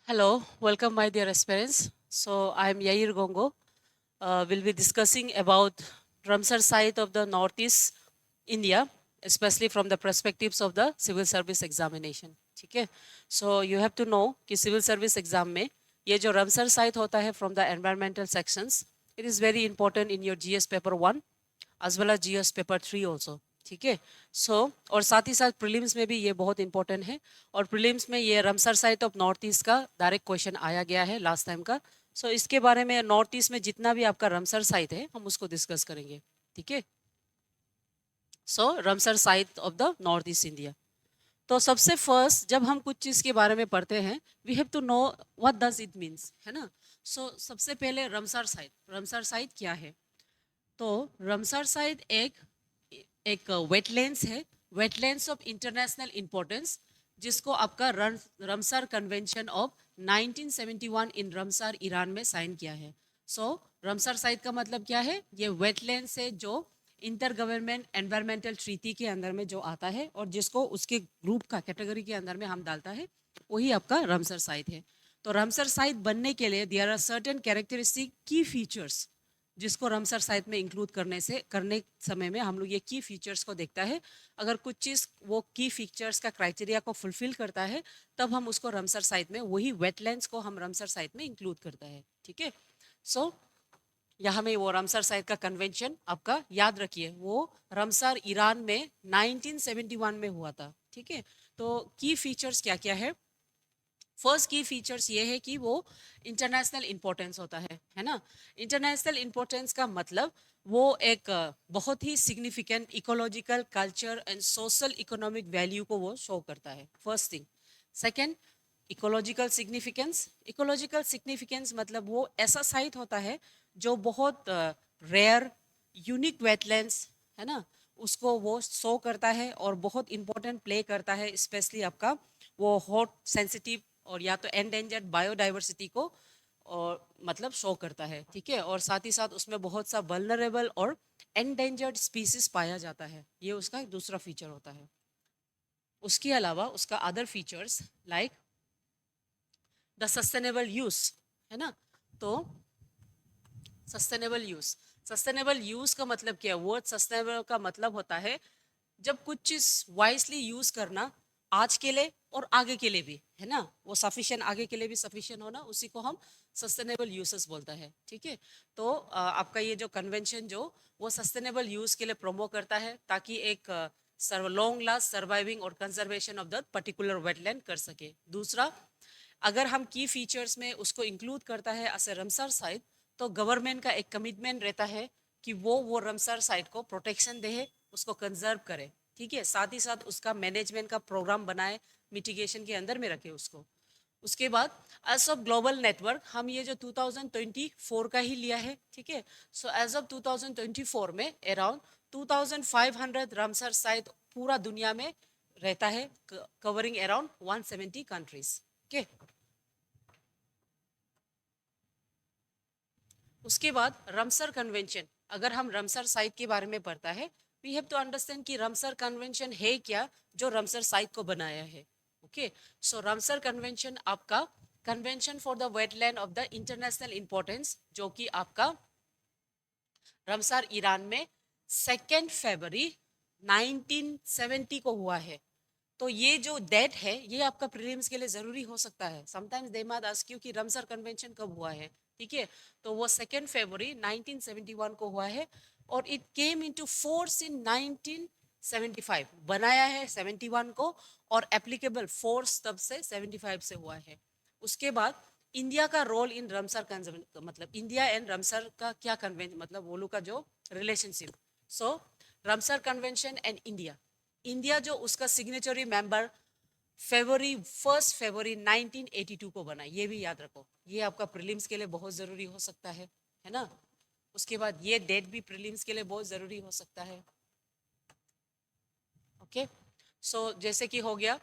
Hello, welcome my dear aspirants. So I am Yair Gongo. We'll be discussing about Ramsar site of the Northeast India, especially from the perspectives of the civil service examination. ठीक है? So you have to know कि civil service exam में ये जो Ramsar site होता है from the environmental sections, it is very important in your GS paper 1 as well as GS paper 3 also. ठीक है. सो और साथ ही साथ प्रीलिम्स में भी ये बहुत इंपॉर्टेंट है. और प्रीलिम्स में ये रमसर साइट ऑफ नॉर्थ ईस्ट का डायरेक्ट क्वेश्चन आया गया है लास्ट टाइम का. सो इसके बारे में नॉर्थ ईस्ट में जितना भी आपका रमसर साइट है हम उसको डिस्कस करेंगे. ठीक है. So Ramsar site of the north east India. तो सबसे फर्स्ट जब हम कुछ चीज़ के बारे में पढ़ते हैं we have to know what does it means, है ना. सो सबसे पहले रमसर साइट क्या है. तो रमसर साइट एक वेटलैंड्स है, वेटलैंड्स ऑफ इंटरनेशनल इंपॉर्टेंस, जिसको आपका रमसर कन्वेंशन ऑफ 1971 इन रमसर ईरान में साइन किया है. सो रमसर साइट का मतलब क्या है, ये वेटलैंड्स है जो इंटर गवर्नमेंट एनवायरमेंटल ट्रीटी के अंदर में जो आता है और जिसको उसके ग्रुप का कैटेगरी के अंदर में हम डालता है, वही आपका रमसर साइट है. तो रमसर साइट बनने के लिए देयर आर सर्टेन कैरेक्टरिस्टिक की फीचर्स जिसको रमसर साइट में इंक्लूड करने समय में हम लोग ये की फीचर्स को देखता है. अगर कुछ चीज़ वो की फीचर्स का क्राइटेरिया को फुलफिल करता है तब हम उसको रमसर साइट में, वही वेटलैंड्स को हम रमसर साइट में इंक्लूड करता है. ठीक है. सो यहाँ में वो रमसर साइट का कन्वेंशन आपका याद रखिए, वो रमसर ईरान में 1971 में हुआ था. ठीक है. तो की फीचर्स क्या क्या है. फर्स्ट की फीचर्स ये है कि वो इंटरनेशनल इंपॉर्टेंस होता है ना. इंटरनेशनल इंपॉर्टेंस का मतलब वो एक बहुत ही significant ecological, culture and social economic value को वो शो करता है. First thing. Second, ecological significance मतलब वो ऐसा साइट होता है जो बहुत रेयर यूनिक वेटलैंड्स, है ना, उसको वो शो करता है और बहुत इंपॉर्टेंट प्ले करता है, स्पेशली आपका वो हॉट सेंसिटिव और या तो एंडेंजर्ड बायोडाइवर्सिटी को और मतलब शो करता है. ठीक है. और साथ ही साथ उसमें बहुत सा वल्नरेबल और एंडेंजर्ड स्पीसीज पाया जाता है. ये उसका दूसरा फीचर होता है. उसके अलावा उसका other features like the sustainable use, है ना. तो सस्टेनेबल यूज का मतलब क्या है. वर्ड सस्टेनेबल का मतलब होता है जब कुछ चीज वाइसली यूज करना, आज के लिए और आगे के लिए भी, है ना, वो सफिशिएंट, आगे के लिए भी सफिशिएंट होना, उसी को हम सस्टेनेबल यूसेस बोलता है. ठीक है. तो आपका ये जो कन्वेंशन जो वो सस्टेनेबल यूज के लिए प्रोमो करता है ताकि एक लॉन्ग लास्ट सर्वाइविंग और conservation of the particular wetland कर सके. दूसरा, अगर हम की फीचर्स में उसको इंक्लूड करता है एज ए रमसर साइट, तो गवर्नमेंट का एक कमिटमेंट रहता है कि वो रमसर साइट को प्रोटेक्शन दे, उसको कंजर्व करे. ठीक है. साथ ही साथ उसका मैनेजमेंट का प्रोग्राम बनाए, मिटिगेशन के अंदर में रखे उसको. उसके बाद एज ऑफ ग्लोबल नेटवर्क हम ये जो 2024 का ही लिया है. ठीक है. सो एज ऑफ 2024 में अराउंड 2500 रमसर साइट पूरा दुनिया में रहता है, कवरिंग अराउंड 170 कंट्रीज. ओके. उसके बाद रमसर कन्वेंशन, अगर हम रमसर साइट के बारे में पढ़ता है, वी हैव टू अंडरस्टैंड कि रमसर कन्वेंशन है क्या जो रमसर साइट को बनाया है. ओके. सो रमसर कन्वेंशन आपका convention for the wetland of the international importance, जो कि आपका रमसर ईरान में 2 फरवरी 1970 को हुआ है. तो ये जो डेट है ये आपका प्रीलिम्स के लिए जरूरी हो सकता है. Sometimes they might ask you कि रमसर कन्वेंशन कब हुआ है. ठीक है. तो वो 2 फरवरी 1971 को हुआ है और it came into force in 1975. बनाया है 71 को और एप्लीकेबल फोर्स तब से 75 से हुआ है. उसके बाद इंडिया का रोल इन रमसर कन्वेंशन, मतलब इंडिया एंड रमसर का क्या कन्वेंशन, मतलब वो लोग का जो relationship. So Ramsar convention and India, India जो उसका सिग्नेचरी मेंबर फरवरी 1982 को बना, ये भी याद रखो. ये आपका प्रीलिम्स के लिए बहुत ज़रूरी हो सकता है ना. उसके बाद ये डेट भी प्रीलिम्स के लिए बहुत ज़रूरी हो सकता है. ओके. सो जैसे कि हो गया,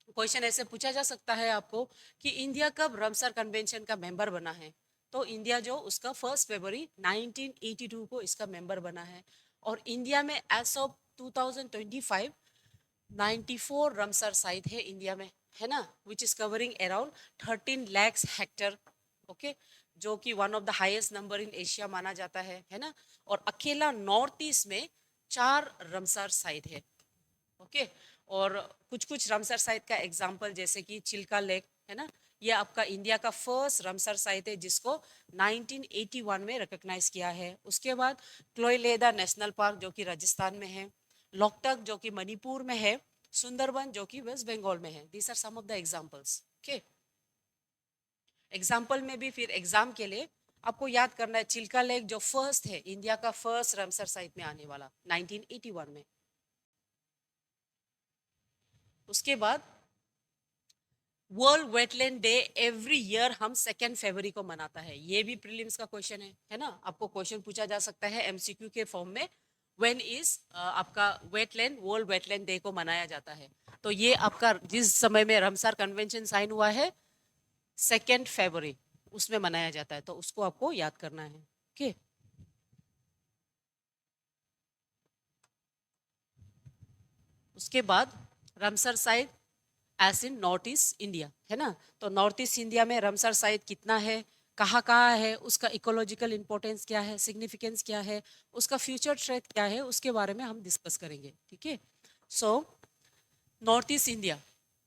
क्वेश्चन ऐसे पूछा जा सकता है आपको कि इंडिया कब रमसर कन्वेंशन का मेंबर बना है. तो इंडिया जो उसका 1 फरवरी 1982 को इसका मेंबर बना है. और इंडिया में एज ऑफ 2025 94 रमसर साइट है इंडिया में, है ना, which is covering around 13 lakhs Hector, okay, जो कि one of the highest number in Asia माना जाता है ना। और अकेला नॉर्थ ईस्ट में 4 रमसार साइट है, ओके। और कुछ कुछ रमसर साइट का एग्जांपल जैसे कि चिल्का लेक, है ना, ये आपका इंडिया का फर्स्ट रमसर साइट है जिसको 1981 में रिकॉग्नाइज किया है। उसके बाद क्लोईलेदा नेशनल पार्क जो कि राजस्थान में है, लोकटक जो कि मणिपुर में है, सुंदरबन जो कि वेस्ट बंगाल में है। These are some of the examples, okay. Example में भी फिर एग्जाम के लिए आपको याद करना है, चिल्का लेक जो फर्स्ट है, इंडिया का फर्स्ट रमसर साइट में आने वाला 1981 में। उसके बाद world wetland day every year हम 2 फरवरी को मनाता है। ये भी प्रीलिम्स का क्वेश्चन है ना, आपको क्वेश्चन पूछा जा सकता है एमसीक्यू के फॉर्म में। व्हेन इज आपका वेटलैंड वर्ल्ड वेटलैंड डे को मनाया जाता है, तो ये आपका जिस समय में रमसार कन्वेंशन साइन हुआ है 2 फरवरी, उसमें मनाया जाता है, तो उसको आपको याद करना है, ओके। उसके बाद Ramsar site as in north east India, है ना। तो नॉर्थ ईस्ट इंडिया में रमसर साइट कितना है, कहाँ कहाँ है, उसका इकोलॉजिकल इंपॉर्टेंस क्या है, सिग्निफिकेंस क्या है, उसका फ्यूचर थ्रेट क्या है, उसके बारे में हम डिस्कस करेंगे, ठीक है। सो नॉर्थ ईस्ट इंडिया,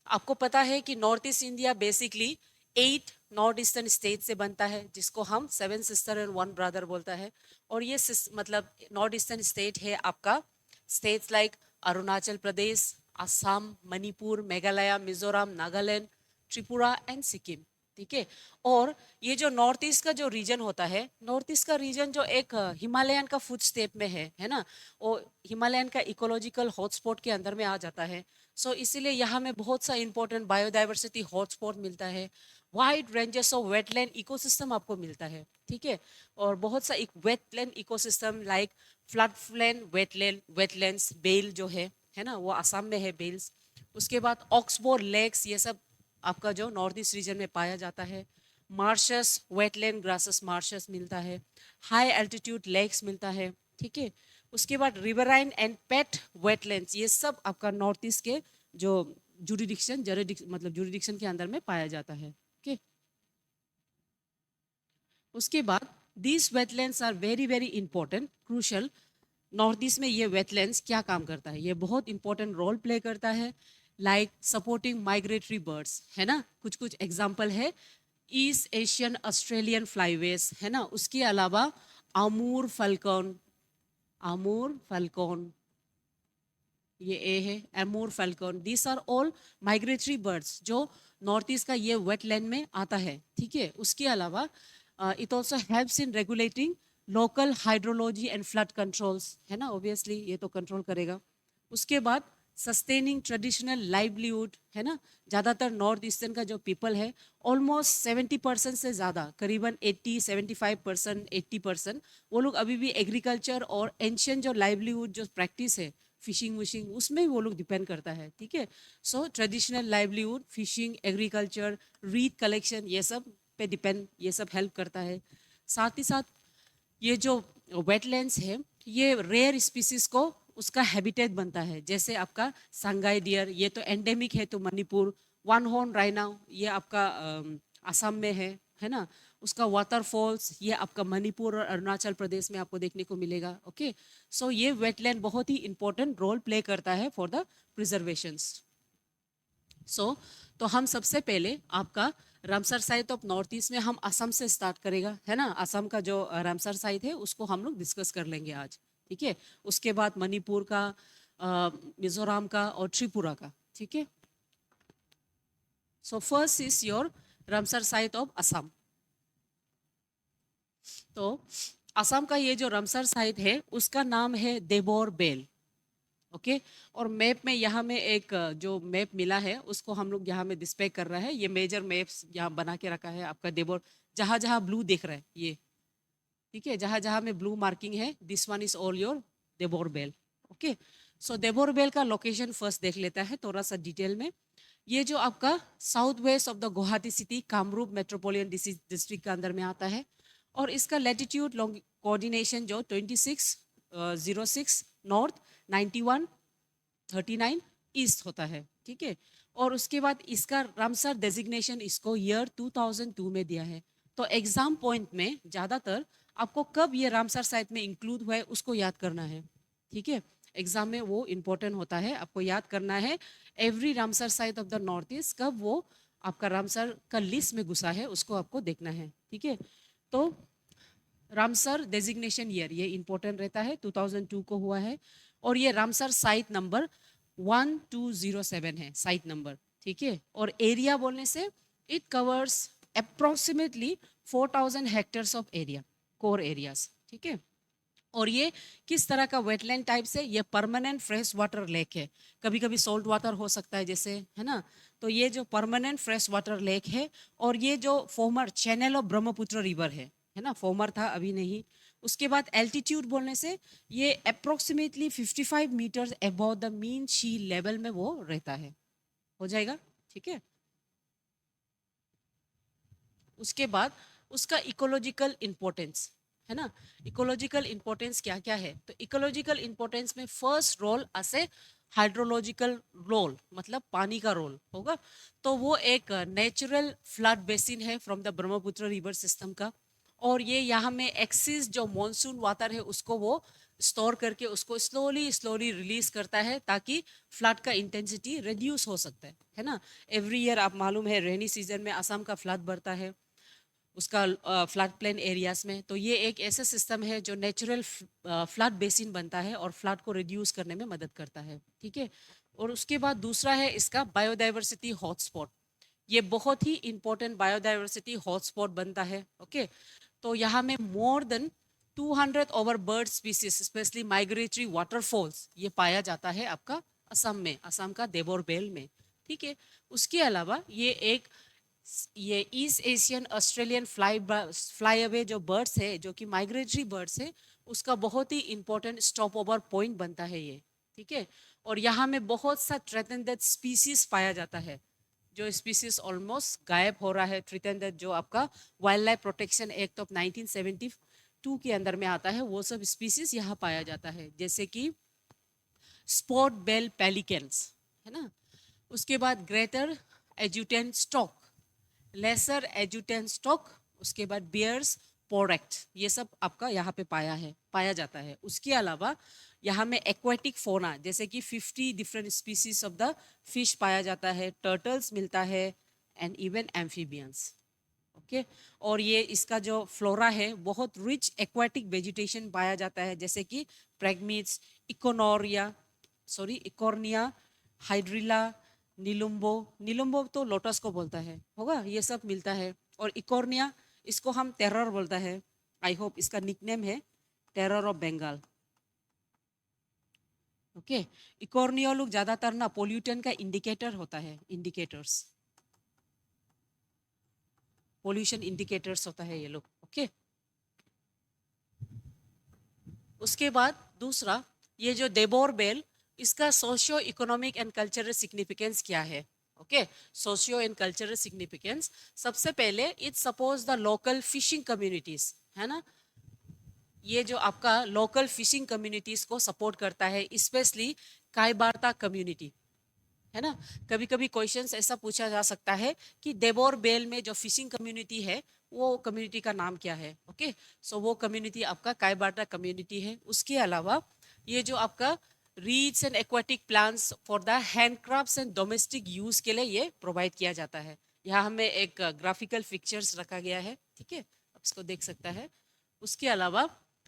आपको पता है कि north east India basically 8 north eastern state से बनता है, जिसको हम 7 सिस्टर एंड 1 ब्रदर बोलता है। और ये मतलब नॉर्थ ईस्टर्न स्टेट है आपका states like Arunachal Pradesh, Assam, Manipur, Meghalaya, Mizoram, Nagaland, Tripura and Sikkim, ठीक है। और ये जो नॉर्थ ईस्ट का जो रीजन होता है, नॉर्थ ईस्ट का रीजन जो एक हिमालयन का फुट स्टेप में है ना, वो हिमालयन का इकोलॉजिकल हॉटस्पॉट के अंदर में आ जाता है। सो इसीलिए यहाँ में बहुत सा इंपॉर्टेंट बायोडाइवर्सिटी हॉटस्पॉट मिलता है, wide ranges of wetland ecosystem आपको मिलता है, ठीक है। और बहुत सा एक wetland ecosystem like flood plain wetlands, beel जो है ना, वो असम में है बेल्स। उसके बाद ऑक्सबोर लेक्स, ये सब आपका जो नॉर्थ ईस्ट रीजन में पाया जाता है। मार्शस, वेटलैंड ग्रासेस मार्शस मिलता है, हाई एल्टीट्यूड लेक्स मिलता है, ठीक है। उसके बाद रिवराइन एंड पेट वेटलैंड्स, ये सब आपका नॉर्थ ईस्ट के जो मतलब जुरिडिक्शन के अंदर में पाया जाता है, ओके। उसके बाद these wetlands are very very important crucial. North east में ये वेटलैंड्स क्या काम करता है, ये बहुत इंपॉर्टेंट रोल प्ले करता है, लाइक सपोर्टिंग माइग्रेटरी बर्ड्स, है ना। कुछ कुछ एग्जाम्पल है, ईस्ट एशियन ऑस्ट्रेलियन फ्लाईवेज, है ना। उसके अलावा आमूर फल्कॉन, आमूर फल्कॉन, ये ए है, Amur falcon, this are all migratory birds जो नॉर्थ ईस्ट का ये वेटलैंड में आता है, ठीक है। उसके अलावा it also helps in regulating local hydrology and flood controls, है ना, ऑब्वियसली ये तो कंट्रोल करेगा। उसके बाद सस्टेनिंग ट्रेडिशनल लाइवलीहुड, है ना। ज़्यादातर नॉर्थ ईस्टर्न का जो पीपल है, ऑलमोस्ट 70% से ज़्यादा, करीबन 75%, 80%, वो लोग अभी भी एग्रीकल्चर और एंशियंट जो लाइवलीहुड जो प्रैक्टिस है, फिशिंग विशिंग, उसमें वो लोग डिपेंड करता है, ठीक है। सो traditional livelihood, fishing, agriculture, read collection, ये सब पे डिपेंड, ये सब हेल्प करता है। साथ ही साथ ये जो वेटलैंड्स है, ये रेयर स्पीसीज को उसका हैबिटेट बनता है, जैसे आपका संगाई डियर, ये तो एंडेमिक है तो मणिपुर, वन हॉर्न राइना, ये आपका असम में है ना। उसका वाटरफॉल्स ये आपका मणिपुर और अरुणाचल प्रदेश में आपको देखने को मिलेगा, ओके। सो ये वेटलैंड बहुत ही इंपॉर्टेंट रोल प्ले करता है फॉर द प्रिजर्वेशंस। सो तो हम सबसे पहले आपका Ramsar site of north east में हम असम से स्टार्ट करेगा, है ना। असम का जो रामसर साइट है उसको हम लोग डिस्कस कर लेंगे आज, ठीक है। उसके बाद मणिपुर का, मिजोरम का और त्रिपुरा का, ठीक है। So first is your Ramsar site of Assam. तो असम का ये जो रामसर साइट है उसका नाम है देबोर बेल, ओके। और मैप में यहाँ में एक जो मैप मिला है उसको हम लोग यहाँ में डिस्प्ले कर रहा है, ये मेजर मैप्स यहाँ बना के रखा है आपका देबोर, जहाँ जहाँ ब्लू दिख रहा है ये, ठीक है, जहाँ जहाँ में ब्लू मार्किंग है, this one is all your Deepor Beel, okay. So Deepor Beel का लोकेशन फर्स्ट देख लेता है थोड़ा सा डिटेल में। ये जो आपका south west of the Guwahati city Kamrup metropolitan district के अंदर में आता है। और इसका लेटीट्यूड कोऑर्डिनेशन जो 2606 नॉर्थ, 9139 ईस्ट होता है, ठीक है। और उसके बाद इसका रामसर डेजिग्नेशन इसको ईयर 2002 में दिया है। तो एग्जाम पॉइंट में ज़्यादातर आपको कब ये रामसर साइट में इंक्लूड हुआ है उसको याद करना है, ठीक है। एग्जाम में वो इम्पोर्टेंट होता है, आपको याद करना है every Ramsar site of the north east कब वो आपका रामसर का लिस्ट में घुसा है उसको आपको देखना है, ठीक है। तो रामसर डेजिग्नेशन ईयर ये इंपॉर्टेंट रहता है, 2002 को हुआ है। और ये रामसर साइट नंबर 1207 है साइट नंबर, ठीक है। और एरिया बोलने से it covers approximately 4000 hectares of area, core areas, ठीक है। और ये किस तरह का वेटलैंड टाइप से, ये परमानेंट फ्रेश वाटर लेक है। कभी कभी सॉल्ट वाटर हो सकता है जैसे, है ना। तो ये जो परमानेंट फ्रेश वाटर लेक है, और ये जो farmer channel of Brahmaputra river है ना, फॉर्मर था अभी नहीं। उसके बाद एल्टीट्यूड बोलने से ये approximately 55 metres above the mean sea level में वो रहता है, हो जाएगा, ठीक है। उसके बाद उसका इकोलॉजिकल इंपॉर्टेंस, है ना। इकोलॉजिकल इंपॉर्टेंस क्या क्या है, तो इकोलॉजिकल इंपॉर्टेंस में फर्स्ट रोल ऐसे हाइड्रोलॉजिकल रोल, मतलब पानी का रोल होगा। तो वो एक नेचुरल फ्लड बेसिन है from the Brahmaputra river system का। और ये यहाँ में एक्सिस जो मॉनसून वाटर है उसको वो स्टोर करके उसको स्लोली स्लोली रिलीज करता है, ताकि फ्लड का इंटेंसिटी रिड्यूस हो सकता है ना। एवरी ईयर आप मालूम है रेनी सीजन में असम का फ्लड बढ़ता है उसका फ्लड प्लेन एरियाज में। तो ये एक ऐसा सिस्टम है जो नेचुरल फ्लड बेसिन बनता है और फ्लड को रिड्यूस करने में मदद करता है, ठीक है। और उसके बाद दूसरा है इसका बायोडाइवर्सिटी हॉटस्पॉट। ये बहुत ही इंपॉर्टेंट बायोडाइवर्सिटी हॉटस्पॉट बनता है, ओके। तो यहाँ में more than 200 over bird species specially migratory waterfalls ये पाया जाता है आपका असम में, असम का देबोरबेल में, ठीक है। उसके अलावा ये east Asian Australian fly away जो बर्ड्स है, जो कि माइग्रेटरी बर्ड्स है, उसका बहुत ही इंपॉर्टेंट स्टॉप ओवर पॉइंट बनता है ये, ठीक है। और यहाँ में बहुत सा थ्रेटन्ड स्पीसीज पाया जाता है, जो स्पीसीज ऑलमोस्ट गायब हो रहा है। थ्रेटन्ड जो आपका wild life protection act of 1972 के अंदर में आता है, वो सब स्पीसीज यहाँ पाया जाता है, जैसे कि स्पॉट बेल पेलिकन्स, है ना। उसके बाद ग्रेटर एजुटेन स्टॉक, लेसर एजुटेन स्टॉक, उसके बाद बियर्स पोरेक्ट, ये सब आपका यहाँ पे पाया जाता है। उसके अलावा यहाँ में एक्वेटिक फोना जैसे कि 50 different species of the fish पाया जाता है, टर्टल्स मिलता है, एंड इवन एम्फीबियंस, ओके। और ये इसका जो फ्लोरा है बहुत रिच एक्वेटिक वेजिटेशन पाया जाता है, जैसे कि प्रेगमिट्स, इकोर्निया, हाइड्रिला, नीलुम्बो, नीलुम्बो तो लोटस को बोलता है होगा, ये सब मिलता है। और इकोर्निया इसको हम टेरर बोलता है, आई होप इसका निकनेम है terror of Bengal, okay. Eichhornia लोग ज्यादातर ना पोल्यूटेंट का इंडिकेटर होता है, पोल्यूशन इंडिकेटर्स होता है ये लोग, ओके। उसके बाद दूसरा, ये जो देबोर बेल, इसका socio economic and cultural significance क्या है, okay. Socio and cultural significance, सबसे पहले it suppose the local fishing communities, है ना। ये जो आपका लोकल फिशिंग कम्युनिटीज को सपोर्ट करता है, स्पेशली कायबार्ता कम्युनिटी, है ना। कभी कभी क्वेश्चंस ऐसा पूछा जा सकता है कि देबोर बेल में जो फिशिंग कम्युनिटी है वो कम्युनिटी का नाम क्या है, ओके। सो वो कम्युनिटी आपका कायबाटा कम्युनिटी है। उसके अलावा ये जो आपका reeds and aquatic plants for the handicrafts and domestic use के लिए ये प्रोवाइड किया जाता है। यहाँ हमें एक ग्राफिकल पिक्चर्स रखा गया है, ठीक है, आप इसको देख सकता है। उसके अलावा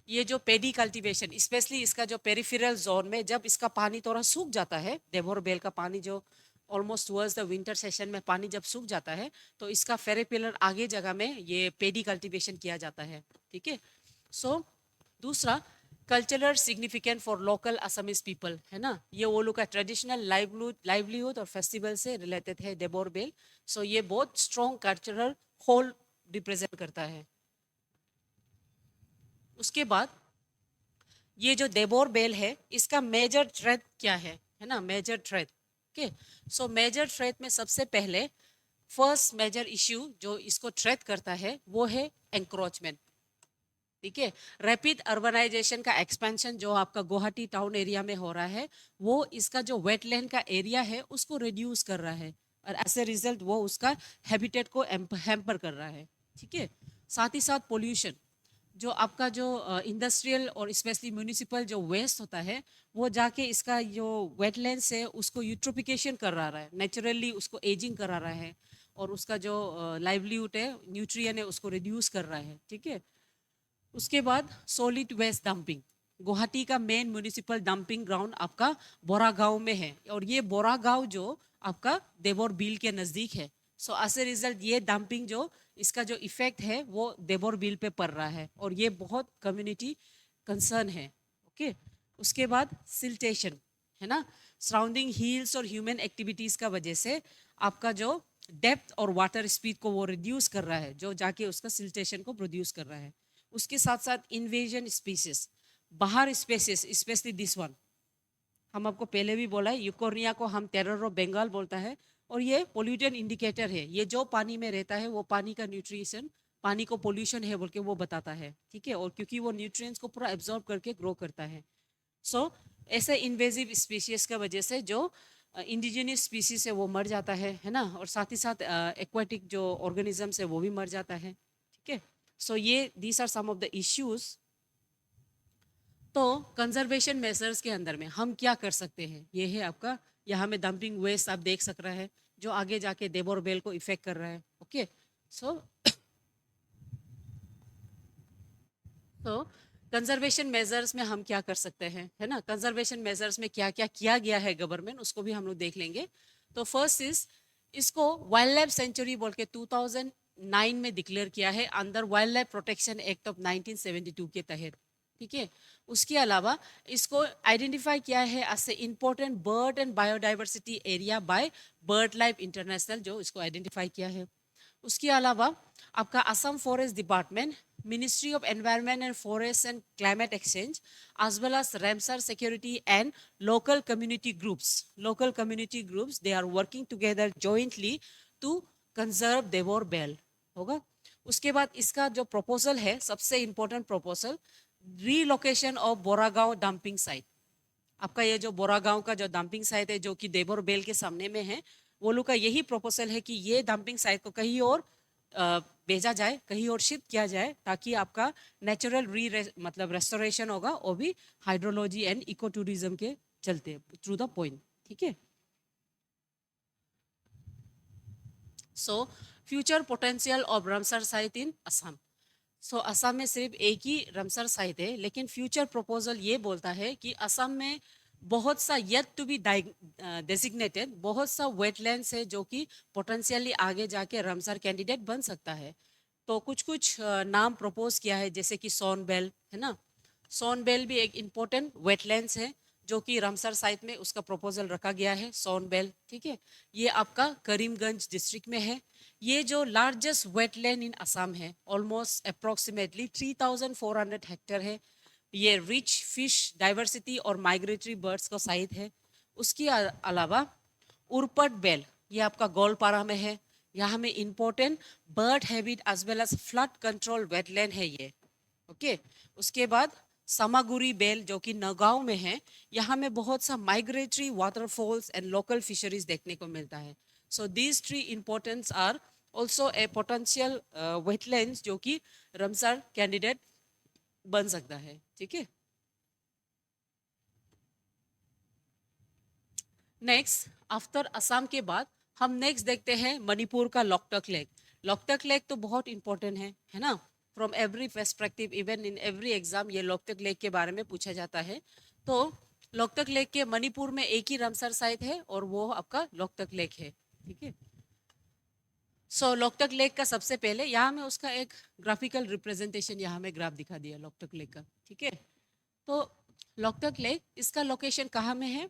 ये जो पेडी कल्टीवेशन, स्पेशली इसका जो पेरिफेरल जोन में जब इसका पानी थोड़ा सूख जाता है, देवोर बेल का पानी जो almost towards the winter session में पानी जब सूख जाता है, तो इसका फेरिपिलर आगे जगह में ये पेडी कल्टीवेशन किया जाता है, ठीक है। सो दूसरा, cultural significant for local Assamese people, है ना। ये वो लोग का ट्रेडिशनल लाइवलीहुड और फेस्टिवल से रिलेटेड है देबोर बेल। सो ये बहुत स्ट्रॉन्ग कल्चरल होल रिप्रेजेंट करता है। उसके बाद ये जो देबोर बेल है, इसका मेजर थ्रेट क्या है ना, major threat, okay. So major threat में सबसे पहले फर्स्ट मेजर इश्यू जो इसको थ्रेट करता है वो है एंक्रोचमेंट, ठीक है। रैपिड अर्बनाइजेशन का एक्सपेंशन जो आपका गुवाहाटी टाउन एरिया में हो रहा है, वो इसका जो वेटलैंड का एरिया है उसको रिड्यूस कर रहा है, और एज ए रिजल्ट वो उसका हैबिटेट को हैम्पर कर रहा है। ठीक है। साथ ही साथ पोल्यूशन, जो आपका जो इंडस्ट्रियल और स्पेशली म्यूनिसिपल जो वेस्ट होता है, वो जाके इसका जो वेटलैंड्स है उसको यूट्रोफिकेशन कर रहा है, नेचुरली उसको एजिंग करा रहा है, और उसका जो लाइवलीहुड है, न्यूट्रिएंट है, उसको रिड्यूस कर रहा है। ठीक है। उसके बाद सॉलिड वेस्ट डंपिंग, गुवाहाटी का मेन म्यूनिसिपल डंपिंग ग्राउंड आपका बोरा गांव में है, और ये बोरा गांव जो आपका देवोर बिल के नज़दीक है। सो एज ए रिजल्ट ये डंपिंग जो इसका जो इफेक्ट है वो देवोर बिल पे पड़ रहा है, और ये बहुत कम्युनिटी कंसर्न है। ओके। उसके बाद सिल्टेशन है ना, सराउंडिंग हिल्स और ह्यूमन एक्टिविटीज़ का वजह से आपका जो डेप्थ और वाटर स्पीड को वो रिड्यूस कर रहा है, जो जाके उसका सिल्टेशन को प्रोड्यूस कर रहा है। उसके साथ साथ इन्वेजन स्पीसीज, बाहर स्पेसीज, स्पेशली दिस वन, हम आपको पहले भी बोला है, यूकोर्निया को हम टेरर ऑफ बंगाल बोलता है, और ये पोल्यूटेंट इंडिकेटर है। ये जो पानी में रहता है वो पानी का न्यूट्रिशन, पानी को पोल्यूशन है बोल के वो बताता है। ठीक है। और क्योंकि वो न्यूट्रिएंट्स को पूरा एब्जॉर्ब करके ग्रो करता है। सो ऐसे इन्वेजिव स्पीशीज का वजह से जो इंडिजिनियस स्पीसीज है वो मर जाता है ना, और साथ ही साथ एक्वाटिक जो ऑर्गेनिजम्स है वो भी मर जाता है। ठीक है। सो ये these are some of the issues. तो कंजर्वेशन मेजर्स के अंदर में हम क्या कर सकते हैं, ये है आपका, यहाँ में डंपिंग वेस्ट आप देख सक रहा है, जो आगे जाके देवोर बेल को इफेक्ट कर रहा है। ओके। सो तो कंजर्वेशन मेजर्स में हम क्या कर सकते हैं, है ना, कंजर्वेशन मेजर्स में क्या क्या किया गया है गवर्नमेंट, उसको भी हम लोग देख लेंगे। तो फर्स्ट इज, इसको वाइल्ड लाइफ सेंचुरी बोल के 2009 में डिक्लेयर किया है under wild life protection act of 1972 के तहत। ठीक है। उसके अलावा इसको आइडेंटिफाई किया है as a important bird and biodiversity area by bird life international, जो इसको आइडेंटिफाई किया है। उसके अलावा आपका Assam forest department, ministry of environment and forest and climate exchange, as well as Ramsar security and local community groups, they are working together jointly to conserve Deepor Beel होगा। उसके बाद इसका जो प्रपोजल है, सबसे important proposal, relocation of Boragaon dumping site. आपका ये जो बोरागांव का जो डंपिंग साइट है जो कि देवोर बेल के सामने में है, वो लोग का यही प्रपोजल है कि ये डंपिंग साइट को कहीं और भेजा जाए, कहीं और शिफ्ट किया जाए, ताकि आपका नेचुरल मतलब रेस्टोरेशन होगा, वो भी हाइड्रोलॉजी एंड इको टूरिज्म के चलते थ्रू द पॉइंट। ठीक है। So future potential of Ramsar site in Assam. So Assam में सिर्फ एक ही रामसर साइट है, लेकिन फ्यूचर प्रपोजल ये बोलता है कि असम में बहुत सा येट टू बी डेजिग्नेटेड, बहुत सा वेटलैंड्स है जो कि पोटेंशियली आगे जाके रामसर कैंडिडेट बन सकता है। तो कुछ कुछ नाम प्रपोज किया है, जैसे कि सोनबेल है ना, सोनबेल भी एक इम्पोर्टेंट वेटलैंड्स है जो कि रामसर साइट में उसका प्रपोजल रखा गया है, सोनबेल। ठीक है। ये आपका करीमगंज डिस्ट्रिक्ट में है। ये जो लार्जेस्ट वेटलैंड इन असम है, ऑलमोस्ट अप्रोक्सीमेटली 3400 हेक्टेयर है। ये रिच फिश डाइवर्सिटी और माइग्रेटरी बर्ड्स का साइट है। उसके अलावा उरपट बेल, ये आपका गोलपारा में है। यहाँ में important bird habit as well as flood control wetland है ये। ओके। उसके बाद समागुरी बेल जो कि नगांव में है, यहाँ में बहुत सा migratory waterfalls and local fisheries देखने को मिलता है। So these three importants are also a potential wetlands जो कि रामसर कैंडिडेट बन सकता है। ठीक है। नेक्स्ट, आफ्टर असम के बाद हम नेक्स्ट देखते हैं मणिपुर का लोकटक लेक। लोकटक लेक तो बहुत इंपॉर्टेंट है ना, from every perspective, even in every exam ये लोकटक लेक के बारे में पूछा जाता है। तो लोकटक लेक के मणिपुर में एक ही रामसर साइट है, और वो आपका लोकटक लेक है। ठीक है। सो लोकटक लेक का सबसे पहले यहाँ में उसका एक ग्राफिकल रिप्रेजेंटेशन यहाँ में ग्राफ दिखा दिया लोकटक लेक का। ठीक है। तो लोकटक लेक, इसका लोकेशन कहाँ में है,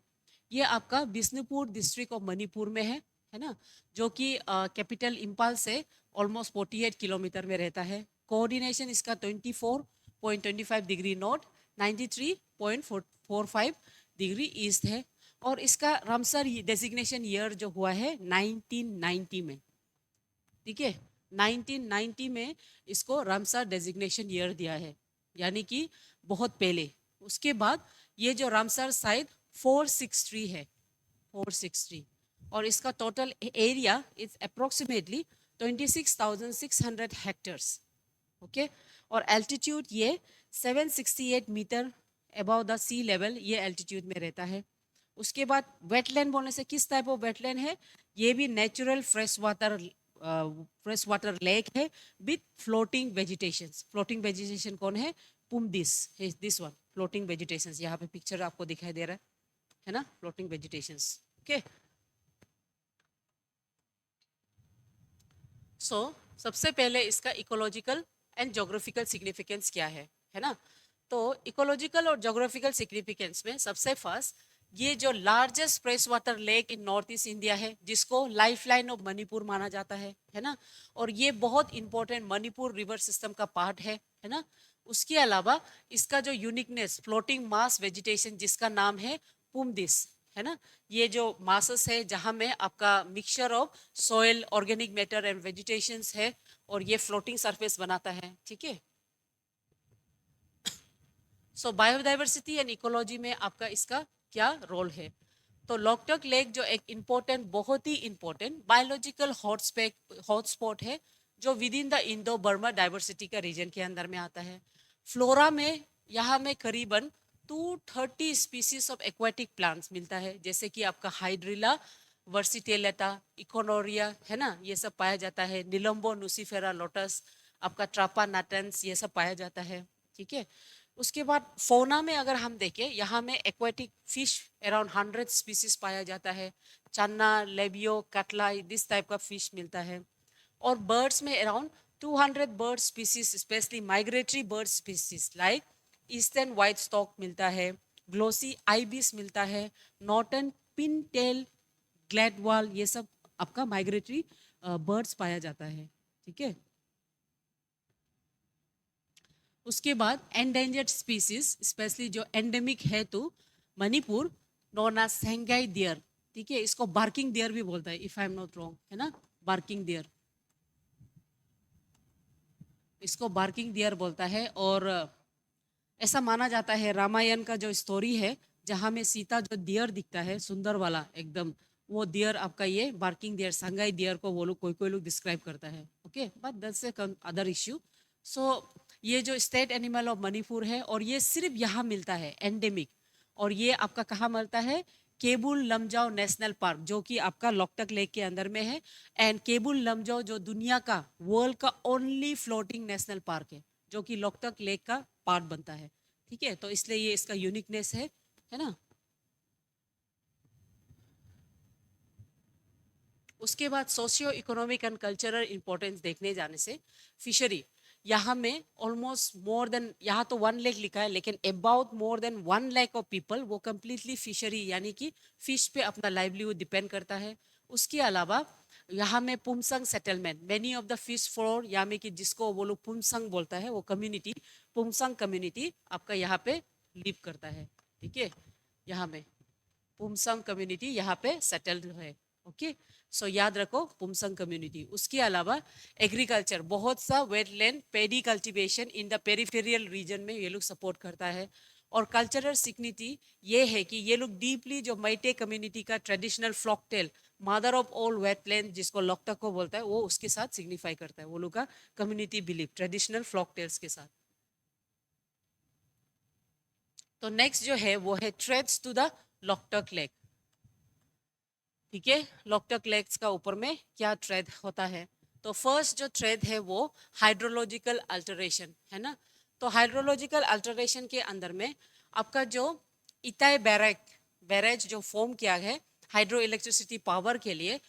ये आपका बिष्णुपुर डिस्ट्रिक्ट ऑफ मणिपुर में है ना, जो कि कैपिटल इम्फाल से ऑलमोस्ट 48 किलोमीटर में रहता है। कोऑर्डिनेशन इसका 24.25 डिग्री नॉर्थ, 93.45 डिग्री ईस्ट है। और इसका रामसर डेजिग्नेशन ईयर जो हुआ है 1990 में। ठीक है। 1990 में इसको रामसर डेजिग्नेशन ईयर दिया है। यानी कि बहुत पहले। उसके बाद ये जो रामसर साइट 463 है, 463, और इसका total area is approximately 26,600 hectares. Okay, और एल्टीट्यूड ये 768 metre above the sea level ये एल्टीट्यूड में रहता है। उसके बाद वेटलैंड बोलने से किस टाइप ऑफ वेटलैंड है, ये भी नेचुरल फ्रेश वाटर लेक है with floating vegetation. Floating vegetation कौन है, पुमदिस है, दिस वन फ्लोटिंग वेजिटेशन, यहाँ पे पिक्चर आपको दिखाई दे रहा है ना, फ्लोटिंग वेजिटेशंस। ओके, सो सबसे पहले इसका इकोलॉजिकल एंड जोग्राफिकल सिग्निफिकेंस क्या है ना। तो इकोलॉजिकल और जोग्राफिकल सिग्निफिकेंस में सबसे फर्स्ट, ये जो largest fresh water lake in north east India है, जिसको लाइफलाइन ऑफ मणिपुर माना जाता है ना, और ये बहुत इंपॉर्टेंट मणिपुर रिवर सिस्टम का पार्ट है ना। उसके अलावा इसका जो यूनिकनेस, फ्लोटिंग मास वेजिटेशन जिसका नाम है पुमदिस, है ना, ये जो मासेस है जहां में आपका mixture of soil, organic matter and vegetations है, और ये फ्लोटिंग सरफेस बनाता है, ठीक है। सो बायोडाइवर्सिटी एंड इकोलॉजी में आपका इसका क्या रोल है। तो लॉकटक लेक जो एक इम्पोर्टेंट, बहुत ही इम्पोर्टेंट बायोलॉजिकल हॉटस्पॉट है, जो with in the Indo Burma diversity का रीजन के अंदर में आता है। फ्लोरा में यहाँ में करीबन 230 स्पीसीज ऑफ एक्वाटिक प्लांट्स मिलता है, जैसे कि आपका हाइड्रिला वर्सिटेलेटा, इकोनोरिया, है ना, ये सब पाया जाता है। निलम्बो नुसिफेरा लोटस, आपका ट्रापा नाटेंस, ये सब पाया जाता है, ठीक है। उसके बाद फोना में अगर हम देखें, यहाँ में एक्वाटिक फिश अराउंड 100 स्पीसीज पाया जाता है। चन्ना, लेबियो, कटला, दिस टाइप का फिश मिलता है। और बर्ड्स में around 200 bird species, specially migratory bird species like eastern white stock मिलता है, ग्लोसी आईबिस मिलता है, नॉर्टन पिन टेल ग्लैडवाल, ये सब आपका माइग्रेटरी बर्ड्स पाया जाता है, ठीक है। उसके बाद एंडेंजर्ड स्पीसीज, स्पेशली जो एंडेमिक है तो मणिपुर, नोन एज सेंगाई डियर, ठीक है, इसको बार्किंग डियर भी बोलता है if I am not wrong, है ना, बार्किंग डियर, इसको बार्किंग डियर बोलता है। और ऐसा माना जाता है रामायण का जो स्टोरी है, जहाँ में सीता जो डियर दिखता है सुंदर वाला एकदम, वो डियर आपका ये बार्किंग डियर, संगाई डियर को वो लोग कोई लोग डिस्क्राइब करता है, okay, but that's a other issue. So ये जो स्टेट एनिमल ऑफ मणिपुर है, और ये सिर्फ यहाँ मिलता है एंडेमिक, और ये आपका कहाँ मिलता है, केबुल लमजाओ नेशनल पार्क, जो कि आपका लोकटक लेक के अंदर में है। एंड केबुल लमजाओ जो दुनिया का, वर्ल्ड का ओनली फ्लोटिंग नेशनल पार्क है, जो कि लोकटक लेक का पार्ट बनता है, ठीक है। तो इसलिए ये इसका यूनिकनेस है ना। उसके बाद socio economic and cultural importance देखने जाने से, फिशरी यहाँ में ऑलमोस्ट मोर देन, यहाँ तो 1 लाख लिखा है, लेकिन about more than 1 lakh of people वो कम्प्लीटली फिशरी यानी कि फिश पे अपना लाइवलीहुड डिपेंड करता है। उसके अलावा यहाँ में phumsang settlement, many of the fish floor, यहाँ में कि जिसको वो लोग पुमसंग बोलता है, वो कम्युनिटी, पुमसंग कम्युनिटी आपका यहाँ पे लिव करता है, ठीक है। यहाँ में पुमसंग कम्युनिटी यहाँ पे सेटल्ड है, ओके। सो याद रखो पुमसंग कम्युनिटी। उसके अलावा एग्रीकल्चर, बहुत सा wetland paddy cultivation in the peripheral region में ये लोग सपोर्ट करता है। और कल्चरल सिग्निटी ये है कि ये लोग डीपली जो मैटे कम्युनिटी का traditional folktale, mother of all wetland जिसको लोकटक को बोलता है, वो उसके साथ सिग्निफाई करता है, वो लोग का कम्युनिटी बिलीव ट्रेडिशनल फ्लॉकटेल्स के साथ। तो नेक्स्ट जो है वो है threads to the Loktak lake, ठीक है। लोकटक लेक्स का ऊपर में क्या थ्रेड होता है। तो फर्स्ट जो थ्रेड है वो हाइड्रोलॉजिकल अल्टरेशन है ना। तो हाइड्रोलॉजिकल अल्टरेशन के अंदर में आपका जो इताई बैरेज जो फॉर्म किया है हाइड्रो इलेक्ट्रिसिटी पावर के लिए,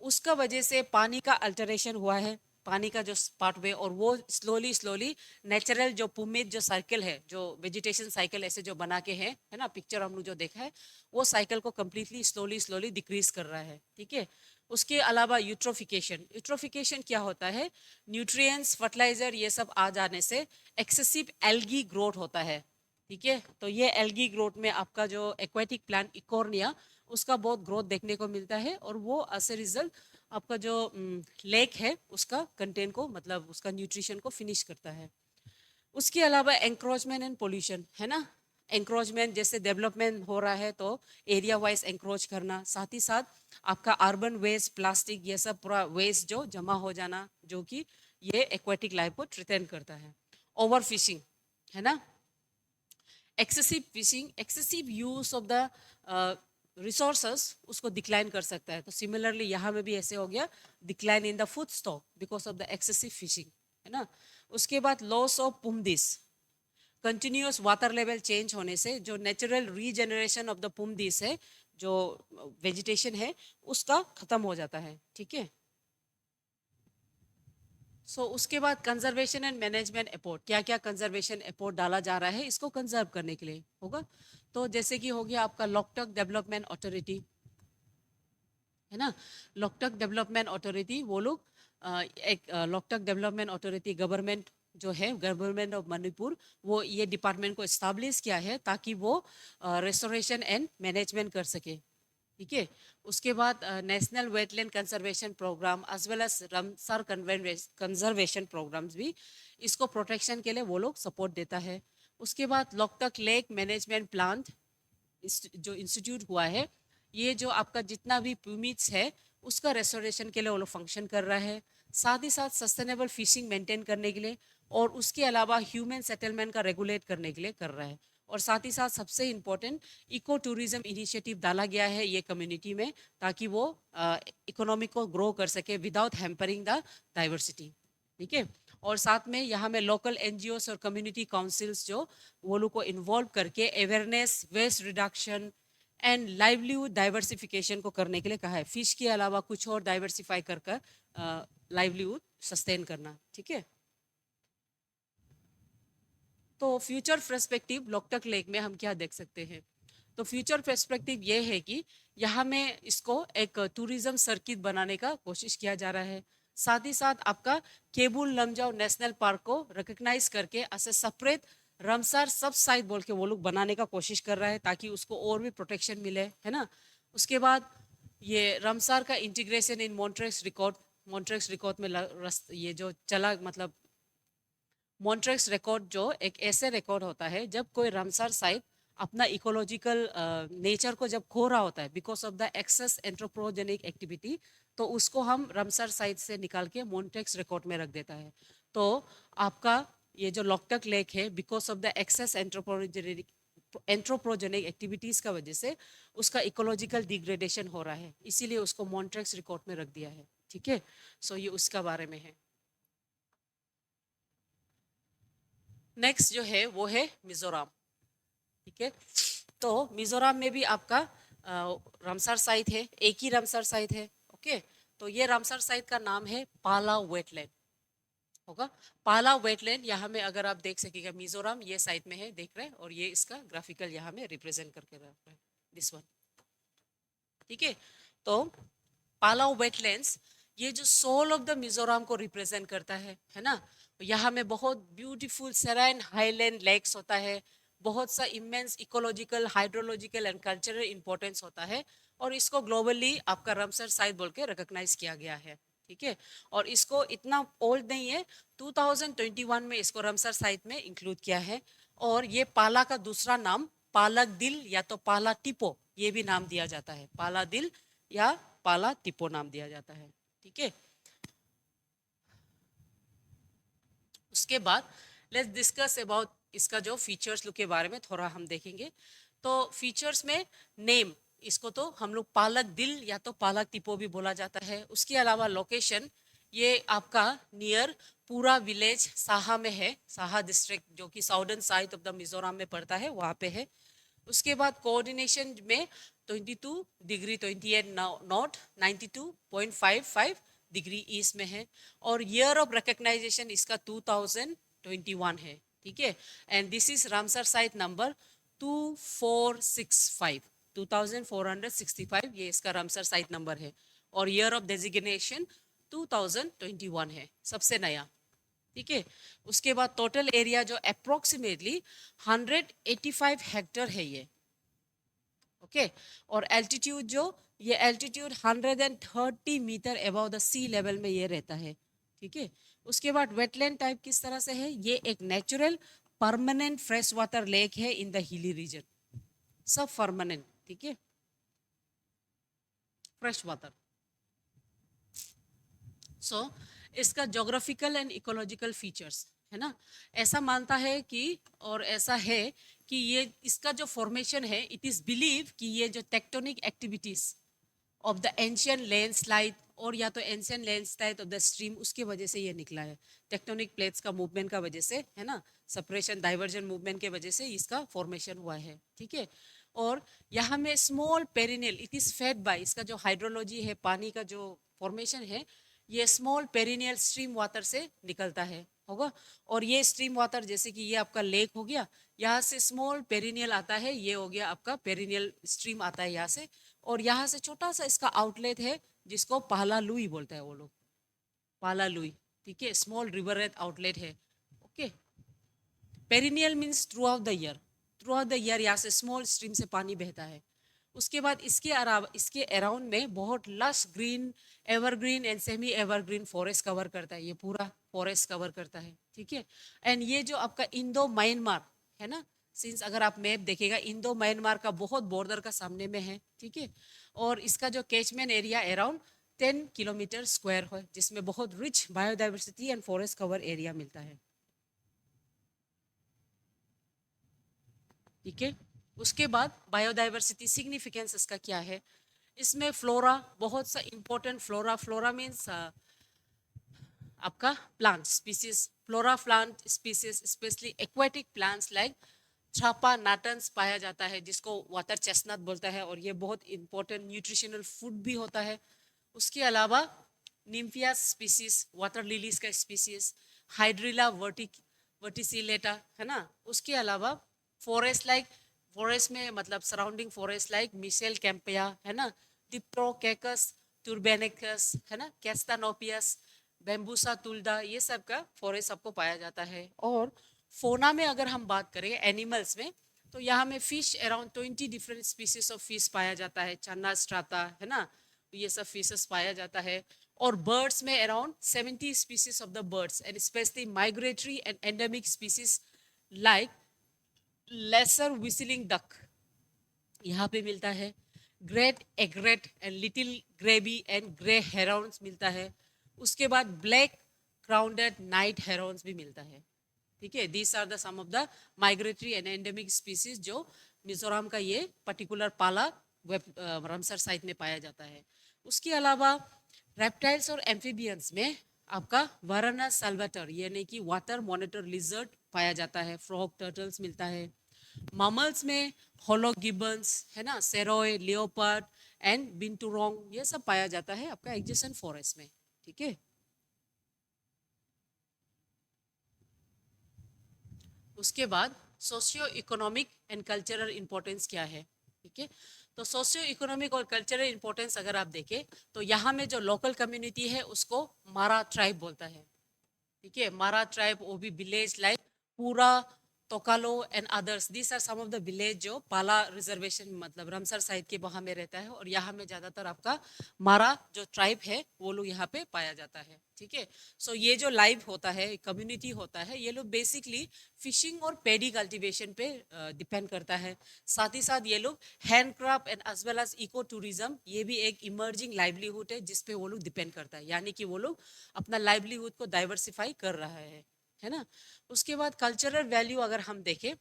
उसका वजह से पानी का अल्टरेशन हुआ है, पानी का जो पार्ट में, और वो स्लोली स्लोली नेचुरल जो पुमित जो साइकिल है, जो वेजिटेशन साइकिल ऐसे जो बना के है ना, पिक्चर हम लोग जो देखा है, वो साइकिल को कम्प्लीटली स्लोली स्लोली डिक्रीज कर रहा है, ठीक है। उसके अलावा यूट्रोफिकेशन, यूट्रोफिकेशन क्या होता है, न्यूट्रिएंट्स, फर्टिलाइजर ये सब आ जाने से एक्सेसिव एल्गी ग्रोथ होता है, ठीक है। तो ये एल्गी ग्रोथ में आपका जो एक्वेटिक प्लांट इकोर्निया, उसका बहुत ग्रोथ देखने को मिलता है, और वो एज ए रिजल्ट आपका जो लेक है उसका कंटेंट को, मतलब उसका न्यूट्रिशन को फिनिश करता है। उसके अलावा एंक्रोचमेंट एंड पोल्यूशन है ना, एंक्रोचमेंट जैसे डेवलपमेंट हो रहा है तो एरिया वाइज एंक्रोच करना, साथ ही साथ आपका अर्बन वेस्ट, प्लास्टिक, ये सब पूरा वेस्ट जो जमा हो जाना, जो कि ये एक्वेटिक लाइफ को थ्रेटन करता है। ओवर फिशिंग है ना, excessive fishing, excessive use of the resources उसको डिक्लाइन कर सकता है। तो सिमिलरली यहाँ में भी ऐसे हो गया, decline in the food stock because of the excessive fishing, है ना। उसके बाद loss of phumdis, continuous water level change होने से जो natural regeneration of the phumdis है, जो वेजिटेशन है, उसका खत्म हो जाता है, ठीक है। उसके बाद कंजर्वेशन एंड मैनेजमेंट एफर्ट, क्या क्या कंजर्वेशन एफर्ट डाला जा रहा है इसको कंजर्व करने के लिए होगा। तो जैसे कि हो गया आपका लोकटक डेवलपमेंट अथॉरिटी, है ना। लोकटक डेवलपमेंट अथॉरिटी वो लोग एक लोकटक डेवलपमेंट अथॉरिटी गवर्नमेंट जो है, गवर्नमेंट ऑफ मणिपुर, वो ये डिपार्टमेंट को इस्टेब्लिश किया है ताकि वो रेस्टोरेशन एंड मैनेजमेंट कर सके, ठीक है। उसके बाद national wetland conservation programme as well as Ramsar conservation programmes भी इसको प्रोटेक्शन के लिए वो लोग सपोर्ट देता है। उसके बाद लोकटक लेक मैनेजमेंट प्लांट जो इंस्टीट्यूट हुआ है, ये जो आपका जितना भी परमिट्स है उसका रेस्टोरेशन के लिए वो लोग फंक्शन कर रहा है, साथ ही साथ सस्टेनेबल फिशिंग मेंटेन करने के लिए, और उसके अलावा ह्यूमन सेटलमेंट का रेगुलेट करने के लिए कर रहा है। और साथ ही साथ सबसे इम्पोर्टेंट इको टूरिज्म इनिशिएटिव डाला गया है ये कम्युनिटी में, ताकि वो इकोनॉमी को ग्रो कर सके विदाउट हैम्परिंग द डाइवर्सिटी, ठीक है। और साथ में यहाँ में लोकल एनजीओस और कम्युनिटी काउंसिल्स जो वो लोग को इन्वॉल्व करके awareness, waste reduction and livelihood diversification को करने के लिए कहा है। फिश के अलावा कुछ और डाइवर्सिफाई कर कर लाइवलीहुड सस्टेन करना, ठीक है। तो फ्यूचर पर्सपेक्टिव लोकटक लेक में हम क्या देख सकते हैं। तो फ्यूचर पर्सपेक्टिव ये है कि यहाँ में इसको एक टूरिज्म सर्किट बनाने का कोशिश किया जा रहा है। साथ ही साथ आपका केबुल लमजाओ नेशनल पार्क को रिकग्नाइज करके ऐसे सेपरेट रमसर सब साइट बोल के वो लोग बनाने का कोशिश कर रहा है ताकि उसको और भी प्रोटेक्शन मिले, है ना। उसके बाद ये रमसर का इंटीग्रेशन इन मॉन्ट्रेक्स रिकॉर्ड में ये जो चला, मतलब मॉन्ट्रेक्स रिकॉर्ड जो एक ऐसे रिकॉर्ड होता है जब कोई रामसर साइट अपना इकोलॉजिकल नेचर को जब खो रहा होता है because of the excess anthropogenic activity, तो उसको हम रामसर साइट से निकाल के मॉन्ट्रेक्स रिकॉर्ड में रख देता है। तो आपका ये जो लोकटक लेक है, because of the excess anthropogenic activities का वजह से उसका इकोलॉजिकल डिग्रेडेशन हो रहा है, इसीलिए उसको मॉन्ट्रेक्स रिकॉर्ड में रख दिया है, ठीक है। ये उसका बारे में है। नेक्स्ट जो है वो है मिजोरम, ठीक है। तो मिजोरम में भी आपका रामसर साइट है, एक ही रामसर साइट है, ओके। तो ये रामसर साइट का नाम है पाला वेटलैंड होगा। पाला वेटलैंड यहाँ में अगर आप देख सकेगा, मिजोरम ये साइट में है, देख रहे हैं, और ये इसका ग्राफिकल यहाँ में रिप्रेजेंट करके रख रहा है, दिस वन, ठीक है। तो पालाव वेटलैंड्स ये जो सोल ऑफ द मिजोरम को रिप्रेजेंट करता है ना। यहाँ में बहुत ब्यूटीफुल सेराइन हाईलैंड लेक्स होता है, बहुत सा immense ecological, hydrological and cultural importance होता है, और इसको ग्लोबली आपका रामसर साइट बोल के रिकॉग्नाइज किया गया है, ठीक है। और इसको इतना ओल्ड नहीं है, 2021 में इसको रामसर साइट में इंक्लूड किया है। और ये पाला का दूसरा नाम पालक दिल या तो पाला टिपो ये भी नाम दिया जाता है, पाला दिल या पाला टिपो नाम दिया जाता है, ठीक है। उसके बाद लेट्स डिस्कस अबाउट इसका जो फीचर्स के बारे में थोड़ा हम देखेंगे। तो फीचर्स में नेम, इसको तो हम लोग पालक दिल या तो पालक टिपो भी बोला जाता है। उसके अलावा लोकेशन, ये आपका नियर पूरा विलेज साहा में है, साहा डिस्ट्रिक्ट जो कि southern side of the Mizoram में पड़ता है, वहाँ पे है। उसके बाद कोऑर्डिनेशन में 22 डिग्री 28 नॉर्थ, 92.55 डिग्री ईस्ट में है। और ईयर ऑफ रिकग्नाइजेशन इसका 2021 है, ठीक है। And this is Ramsar site number 2465, 2465 ये इसका रामसर साइट नंबर है। और ईयर ऑफ डेजिग्नेशन 2021 है, सबसे नया, ठीक है। उसके बाद टोटल एरिया जो अप्रोक्सीमेटली 185 हेक्टर है ये, ओके। और एल्टीट्यूड जो ये altitude 130 metre above the sea level में ये रहता है, ठीक है। उसके बाद वेटलैंड टाइप किस तरह से है, ये एक natural permanent fresh water lake है इन द हिली रीजन, सब परमानेंट, ठीक है, फ्रेश वाटर। सो इसका जोग्राफिकल एंड इकोलॉजिकल फीचर्स है ना, ऐसा मानता है कि, और ऐसा है कि ये इसका जो फॉर्मेशन है, इट इज बिलीव कि ये जो tectonic activities of the ancient landslide, और या तो ancient landslide of the stream, उसके वजह से ये निकला है, टेक्टोनिक प्लेट्स का मूवमेंट का वजह से, है ना, सेपरेशन डाइवर्जन मूवमेंट के वजह से इसका फॉर्मेशन हुआ है, ठीक है। और यहाँ में small perennial, it is fed by, इसका जो हाइड्रोलॉजी है, पानी का जो फॉर्मेशन है, ये स्मॉल पेरिनियल स्ट्रीम वाटर से निकलता है, होगा। और ये स्ट्रीम वाटर, जैसे कि ये आपका लेक हो गया, यहाँ से स्मॉल पेरिनियल आता है, ये हो गया आपका पेरिनियल स्ट्रीम आता है यहाँ से, और यहाँ से छोटा सा इसका आउटलेट है, जिसको पाला लुई बोलता है वो लोग, पाला लुई, ठीक है, स्मॉल रिवरेट आउटलेट है, okay. Perennial means throughout the year, throughout the year यहाँ से स्मॉल स्ट्रीम से पानी बहता है। उसके बाद इसके अलावा, इसके अराउंड में बहुत lush green, evergreen and semi evergreen forest cover करता है, ये पूरा फॉरेस्ट कवर करता है, ठीक है। एंड ये जो आपका इंडो म्यांमार है ना, सिंस अगर आप मैप देखेगा, इंडो म्यांमार का बहुत बॉर्डर का सामने में है, ठीक है। और इसका जो catchment area around 10 kilometre square है, जिसमें बहुत rich biodiversity and forest cover area मिलता है, ठीक है। उसके बाद बायोडाइवर्सिटी सिग्निफिकेंस इसका क्या है, इसमें फ्लोरा, बहुत सा इंपॉर्टेंट फ्लोरा, फ्लोरा मीन्स आपका plant species, flora plant species, specially aquatic plants like छापा नाटन्स पाया जाता है, जिसको वाटर चेस्टनट बोलता है, और ये बहुत इंपॉर्टेंट न्यूट्रिशनल फूड भी होता है। उसके अलावा निम्फिया स्पीसीज, वाटर लिलीज का स्पीसीज, हाइड्रिला वर्टिसिलेटा, है ना। उसके अलावा फॉरेस्ट लाइक, फॉरेस्ट में मतलब सराउंडिंग फॉरेस्ट लाइक मिशेल कैंपिया, है ना, डिप्रोकैकस टुर्बेनिकस, है ना, कैस्टानोपियस, बेम्बूसा तुल्दा, ये सब का फॉरेस्ट आपको पाया जाता है। और फोना में अगर हम बात करें एनिमल्स में, तो यहाँ में fish around 20 different species of fish पाया जाता है, चन्ना स्ट्राटा, है ना, ये सब फिशेस पाया जाता है। और बर्ड्स में around 70 species of the birds and specially migratory and endemic species like lesser whistling duck यहाँ पे मिलता है। Great egret and little grebe and grey herons मिलता है। उसके बाद ब्लैक क्राउंडेड नाइट हेरॉन्स भी मिलता है, ठीक है। These are the some of the migratory and endemic species जो मिजोरम का ये पर्टिकुलर पाला वेब रामसर साइट में पाया जाता है। उसके अलावा रेप्टाइल्स और एम्फीबियंस में आपका वाराना साल्वाटर यानी कि वाटर मॉनिटर लिजर्ड पाया जाता है, फ्रॉग टर्टल्स मिलता है। मामल्स में होलोगिबन्स, है ना, सेरोय, लियोपार्ड एंड बिंटुरोंग, ये सब पाया जाता है आपका एडजेसेंट फॉरेस्ट में, ठीक है। उसके बाद socio economic and cultural importance क्या है, ठीक है। तो सोशियो इकोनॉमिक और कल्चरल इंपॉर्टेंस अगर आप देखें, तो यहाँ में जो लोकल कम्युनिटी है उसको मारा ट्राइब बोलता है, ठीक है। मारा ट्राइब, वो भी विलेज लाइक पूरा, तोकालो and others, this are some of the village जो पाला रिजर्वेशन मतलब रामसर साइड के वहाँ में रहता है। और यहाँ में ज़्यादातर आपका मारा जो ट्राइब है वो लोग यहाँ पे पाया जाता है, ठीक है। सो ये जो लाइव होता है, कम्युनिटी होता है, ये लोग बेसिकली फिशिंग और पेडी कल्टीवेशन पे डिपेंड करता है। साथ ही साथ ये लोग handcraft and as well as eco tourism, ये भी एक इमर्जिंग लाइवलीहुड है जिसपे वो लोग डिपेंड करता है, यानी कि वो लोग अपना लाइवलीहुड को डाइवर्सिफाई कर रहा है ना। उसके बाद कल्चरल वैल्यू अगर हम देखें,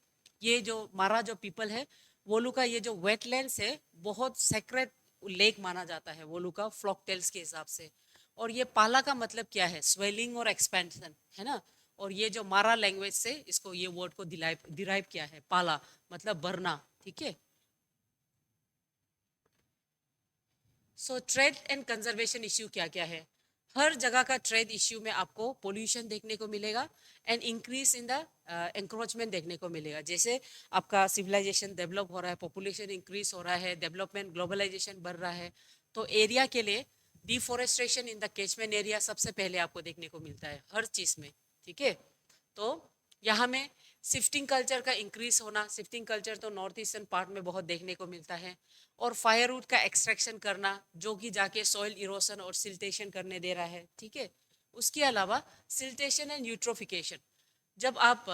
ये जो मारा जो पीपल है, वो लोग का ये जो वेटलैंड्स है बहुत सेक्रेट लेक माना जाता है वो लोग का फ्लॉक टेल्स के हिसाब से। और ये पाला का मतलब क्या है, स्वेलिंग और एक्सपेंशन, है ना। और ये जो मारा लैंग्वेज से इसको ये वर्ड को डिराइव किया है, पाला मतलब भरना, ठीक है। So trade and conservation issue क्या क्या है, हर जगह का ट्रेड इश्यू में आपको पोल्यूशन देखने को मिलेगा and increase in the encroachment देखने को मिलेगा। जैसे आपका सिविलाइजेशन डेवलप हो रहा है, पॉपुलेशन इंक्रीज हो रहा है, डेवलपमेंट ग्लोबलाइजेशन बढ़ रहा है, तो एरिया के लिए deforestation in the catchment area सबसे पहले आपको देखने को मिलता है हर चीज़ में, ठीक है। तो यहाँ में शिफ्टिंग कल्चर का इंक्रीज होना, शिफ्टिंग कल्चर तो नॉर्थ ईस्टर्न पार्ट में बहुत देखने को मिलता है। और फायरवुड का एक्सट्रैक्शन करना जो कि जाके सॉइल इरोशन और सिल्टेशन करने दे रहा है, ठीक है। उसके अलावा सिल्टेशन एंड यूट्रोफिकेशन, जब आप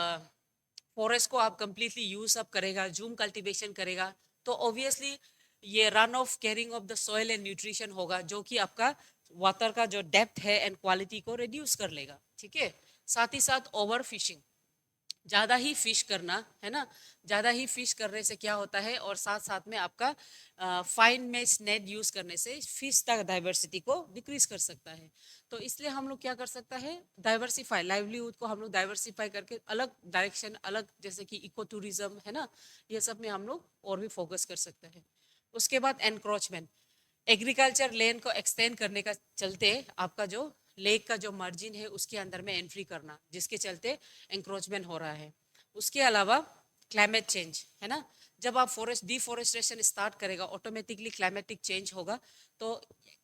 फॉरेस्ट को आप कंप्लीटली यूज अप करेगा, जूम कल्टीवेशन करेगा, तो ऑब्वियसली ये run of carrying of the soil and nutrition होगा, जो कि आपका वाटर का जो डेप्थ है एंड क्वालिटी को रिड्यूस कर लेगा। ठीक है, साथ ही साथ ओवर फिशिंग, ज़्यादा ही फिश करना है ना, ज़्यादा ही फिश करने से क्या होता है, और साथ साथ में आपका फाइन मेश नेट यूज़ करने से फिश का डाइवर्सिटी को डिक्रीज कर सकता है। तो इसलिए हम लोग क्या कर सकता है, डाइवर्सिफाई लाइवलीहुड को हम लोग डाइवर्सिफाई करके अलग डायरेक्शन, अलग जैसे कि इको टूरिज्म है ना, ये सब में हम लोग और भी फोकस कर सकते हैं। उसके बाद एनक्रोचमेंट, एग्रीकल्चर लैंड को एक्सटेंड करने का चलते आपका जो लेक का जो मार्जिन है उसके अंदर में एंट्री करना, जिसके चलते एंक्रोचमेंट हो रहा है। उसके अलावा क्लाइमेट चेंज है ना, जब आप फॉरेस्ट डिफॉरेस्टेशन स्टार्ट करेगा, ऑटोमेटिकली क्लाइमेटिक चेंज होगा। तो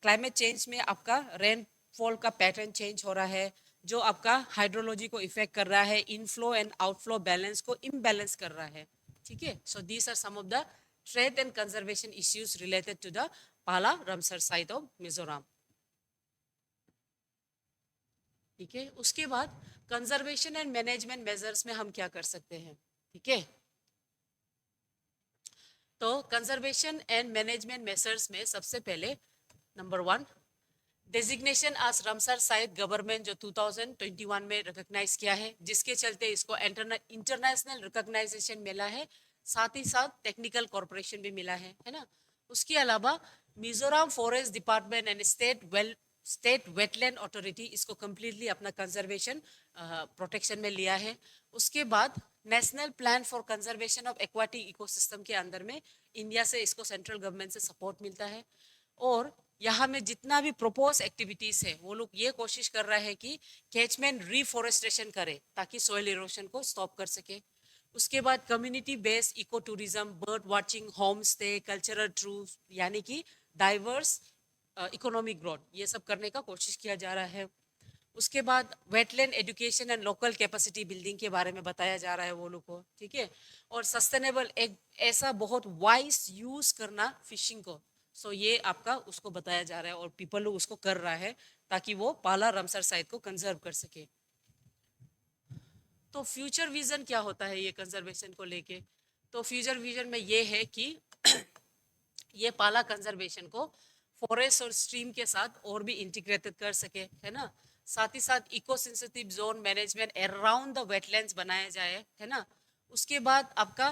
क्लाइमेट चेंज में आपका रेनफॉल का पैटर्न चेंज हो रहा है, जो आपका हाइड्रोलॉजी को इफेक्ट कर रहा है, इनफ्लो एंड आउटफ्लो बैलेंस को इम्बैलेंस कर रहा है। ठीक है, so these are some of the trade and conservation issues related to the Pala Ramsar site of Mizoram. ठीक है, उसके बाद कंजर्वेशन एंड मैनेजमेंट मेजर्स में हम क्या कर सकते हैं। ठीक है, तो कंजर्वेशन एंड मैनेजमेंट मेजर्स में सबसे पहले नंबर 1, डेजिग्नेशन आज रामसर साइट गवर्नमेंट जो 2021 में रिकॉग्नाइज किया है, जिसके चलते इसको इंटरनेशनल रिकॉग्नाइजेशन मिला है, साथ ही साथ टेक्निकल कॉर्पोरेशन भी मिला है ना। उसके अलावा Mizoram forest department and state wetland authority इसको कम्प्लीटली अपना कंजर्वेशन प्रोटेक्शन में लिया है। उसके बाद national plan for conservation of aquatic ecosystem के अंदर में इंडिया से इसको सेंट्रल गवर्नमेंट से सपोर्ट मिलता है। और यहाँ में जितना भी प्रोपोज एक्टिविटीज है, वो लोग ये कोशिश कर रहा है कि कैचमेंट रिफॉरेस्टेशन करे ताकि सॉइल इरोशन को स्टॉप कर सके। उसके बाद community based eco tourism, bird watching, home stay, cultural tours, यानी कि डाइवर्स इकोनॉमिक ग्रोथ, ये सब करने का कोशिश किया जा रहा है। उसके बाद wetland education and local capacity building के बारे में बताया जा रहा है वो लोग को। ठीक है, और सस्टेनेबल एक ऐसा बहुत वाइज यूज करना फिशिंग को, सो ये आपका उसको बताया जा रहा है और पीपल लोग उसको कर रहा है ताकि वो पाला रामसर साइट को कंजर्व कर सके। तो फ्यूचर विजन क्या होता है ये कंजर्वेशन को लेके, तो फ्यूचर विजन में ये है कि ये पाला कंजर्वेशन को फॉरेस्ट और स्ट्रीम के साथ और भी इंटीग्रेटेड कर सके, है ना। साथ ही साथ eco sensitive zone management around the wetlands बनाया जाए, है ना। उसके बाद आपका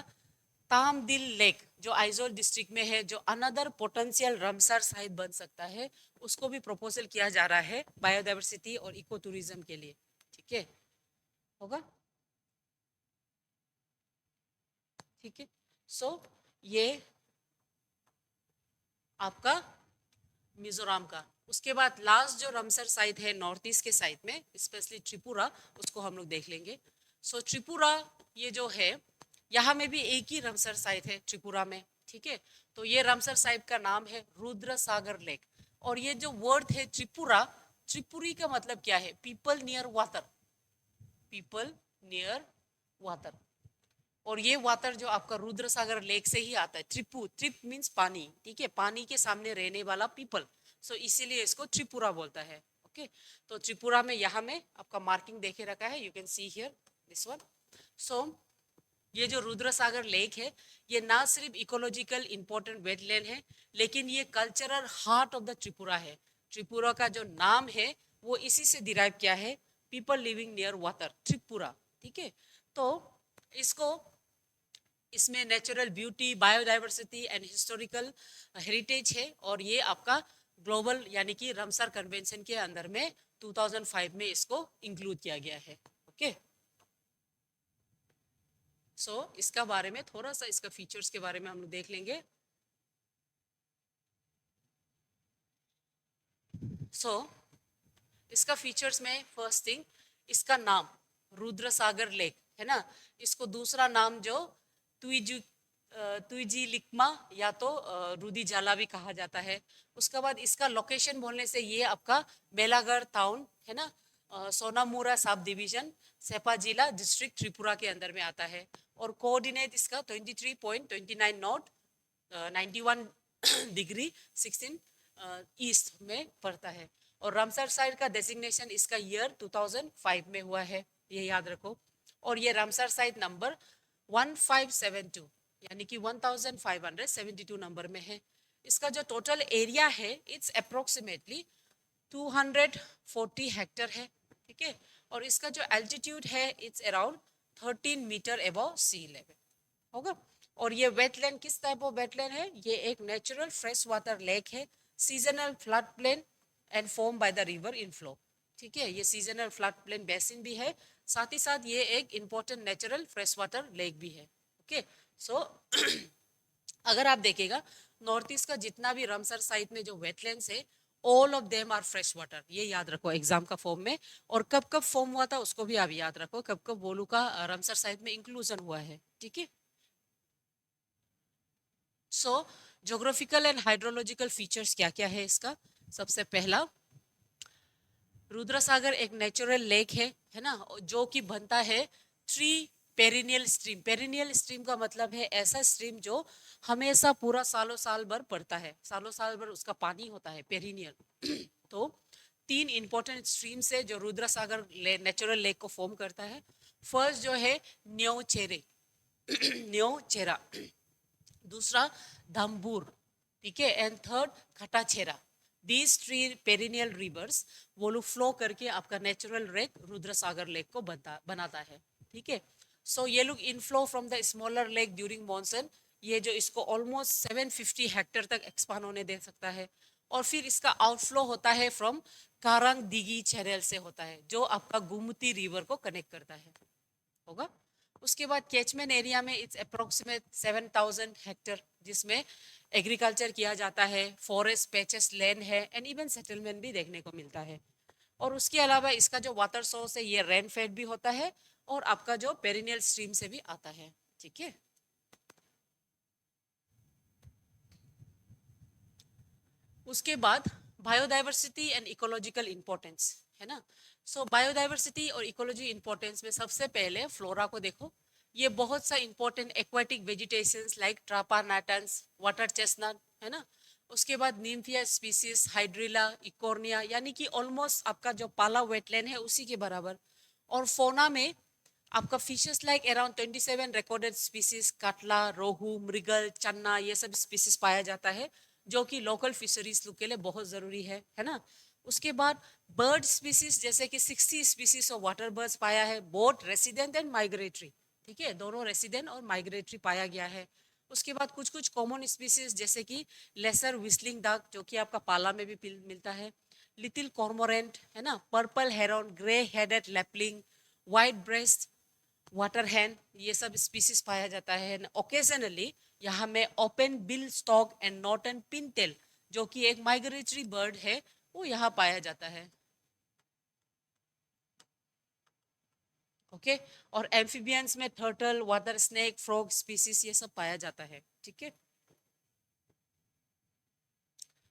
तामदिल लेक जो आइजोल डिस्ट्रिक्ट में है, जो अनदर पोटेंशियल रामसर साइट बन सकता है, उसको भी प्रपोजल किया जा रहा है बायोडाइवर्सिटी और इको टूरिज्म के लिए। ठीक है, होगा। ठीक है, सो ये आपका मिजोरम का। उसके बाद लास्ट जो रामसर साइट है नॉर्थ ईस्ट के साइड में, स्पेशली त्रिपुरा, उसको हम लोग देख लेंगे। सो त्रिपुरा ये जो है, यहाँ में भी एक ही रामसर साइट है त्रिपुरा में। ठीक है, तो ये रामसर साइट का नाम है रुद्र सागर लेक। और ये जो वर्ड है त्रिपुरा, त्रिपुरी का मतलब क्या है, people near water, people near water. और ये वाटर जो आपका रुद्र सागर लेक से ही आता है। त्रिपु, ट्रिप मीन्स पानी, ठीक है, पानी के सामने रहने वाला पीपल, सो इसीलिए इसको त्रिपुरा बोलता है। ओके, तो त्रिपुरा में यहाँ में आपका मार्किंग देखे रखा है, you can see here this one. So ये जो रुद्र सागर लेक है, ये ना सिर्फ इकोलॉजिकल इंपॉर्टेंट वेटलैंड है, लेकिन ये cultural heart of the Tripura है। त्रिपुरा का जो नाम है वो इसी से डिराइव किया है, people living near water, Tripura. ठीक है, तो इसको, इसमें natural beauty, biodiversity and historical heritage है, और ये आपका ग्लोबल यानी कि रामसर कन्वेंशन के अंदर में 2005 में इसको इंक्लूड किया गया है। ओके, सो इसका बारे में थोड़ा सा, इसका फीचर्स के बारे में हम लोग देख लेंगे। सो इसका फीचर्स में फर्स्ट थिंग, इसका नाम रुद्र सागर लेक है ना, इसको दूसरा नाम जो तुइजू तुइजी लिकमा या तो रुदी जाला भी कहा जाता है। उसके बाद इसका लोकेशन बोलने से ये आपका बेलागढ़ टाउन है ना, सोनामुरा सब डिवीजन, सेपा जिला, डिस्ट्रिक्ट त्रिपुरा के अंदर में आता है। और कोऑर्डिनेट इसका 23.29 नॉर्थ, 91 डिग्री 16 ईस्ट में पड़ता है। और रामसर साइट का डेजिग्नेशन इसका ईयर 2005 में हुआ है, ये याद रखो। और ये रामसर साइट नंबर 1572 यानी कि 1572 नंबर में है। इसका जो टोटल एरिया है इट्स अप्रोक्सीमेटली 240 हेक्टर है, ठीक है। और इसका जो एल्टीट्यूड है it's around 13 metre above sea level होगा। और ये वेटलैंड किस टाइप ऑफ वेटलैंड है, ये एक नेचुरल फ्रेश वाटर लेक है, seasonal flood plain and form by the river inflow, ठीक है। ये सीजनल फ्लड प्लेन बेसिन भी है, साथ ही साथ ये एक important natural fresh water lake भी है, ओके। सो अगर आप देखिएगा नॉर्थ ईस्ट का जितना भी रामसर साइट में जो वेटलैंड्स है all of them are fresh water, ये याद रखो एग्जाम का फॉर्म में। और कब कब फॉर्म हुआ था उसको भी आप याद रखो, कब कब बोलू का रामसर साइट में इंक्लूजन हुआ है, ठीक है। सो ज्योग्राफिकल एंड हाइड्रोलॉजिकल फीचर्स क्या क्या है इसका। सबसे पहला, रुद्रसागर एक नेचुरल लेक है ना, जो कि बनता है three perennial stream. Perennial stream का मतलब है ऐसा स्ट्रीम जो हमेशा पूरा सालों साल भर पड़ता है, सालों साल भर उसका पानी होता है, पेरिनियल। तो तीन इंपॉर्टेंट स्ट्रीम से जो रुद्रसागर नेचुरल लेक को फॉर्म करता है। फर्स्ट जो है न्योचेरे न्योचेरा, दूसरा धम्बूर, ठीक है, and third Khatachhera. These three perennial rivers वो लोग फ्लो करके आपका नेचुरल लेक रुद्रसागर लेक को बनाता है, ठीक है। सो ये लोग inflow from the smaller lake during monsoon, ये जो इसको ऑलमोस्ट 750 हेक्टर तक एक्सपांड होने दे सकता है। और फिर इसका आउटफ्लो होता है फ्रॉम कारंग दिघी चैनल से होता है, जो आपका गोमती रिवर को कनेक्ट करता है, होगा। उसके बाद कैचमेंट एरिया में इट्स अप्रोक्सीमेट 7000 हेक्टर, जिसमें एग्रीकल्चर किया जाता है, फॉरेस्ट पैचेस लैंड है एंड इवन सेटलमेंट भी देखने को मिलता है। और उसके अलावा इसका जो वाटर सोर्स है ये रेन फेड भी होता है और आपका जो पेरिनियल स्ट्रीम से भी आता है, ठीक है। उसके बाद बायोडाइवर्सिटी एंड इकोलॉजिकल इंपॉर्टेंस है ना। सो बायोडाइवर्सिटी और इकोलॉजी इंपॉर्टेंस में सबसे पहले फ्लोरा को देखो। ये बहुत सा important aquatic vegetations like trapa natans, water chestnut है ना। उसके बाद निम्फिया स्पीसीज, हाइड्रिला, इकोर्निया, यानी कि ऑलमोस्ट आपका जो पाला वेटलैंड है उसी के बराबर। और फोना में आपका fishes like around 27 recorded species, catla, rohu, mrigal, channa, ये सब स्पीसीज पाया जाता है, जो कि लोकल फिशरीज के लिए बहुत जरूरी है ना। उसके बाद बर्ड स्पीसीज जैसे कि 60 स्पीसीज ऑफ वाटर बर्ड्स पाया है, बोथ रेसिडेंट एंड माइग्रेटरी, ठीक है, दोनों रेसिडेंट और माइग्रेटरी पाया गया है। उसके बाद कुछ कुछ कॉमन स्पीसीज जैसे कि लेसर व्हिस्लिंग डक, जो कि आपका पाला में भी मिलता है, लिटिल कॉर्मोरेंट है ना, purple heron, grey headed lapwing, white breast, water hen, ये सब स्पीसीज पाया जाता है। ओकेजनली यहाँ में open bill stork and northern pintail, जो कि एक माइग्रेटरी बर्ड है, वो यहाँ पाया जाता है, ओके। और एम्फीबियंस में turtle, water snake, frog species ये सब पाया जाता है, ठीक है।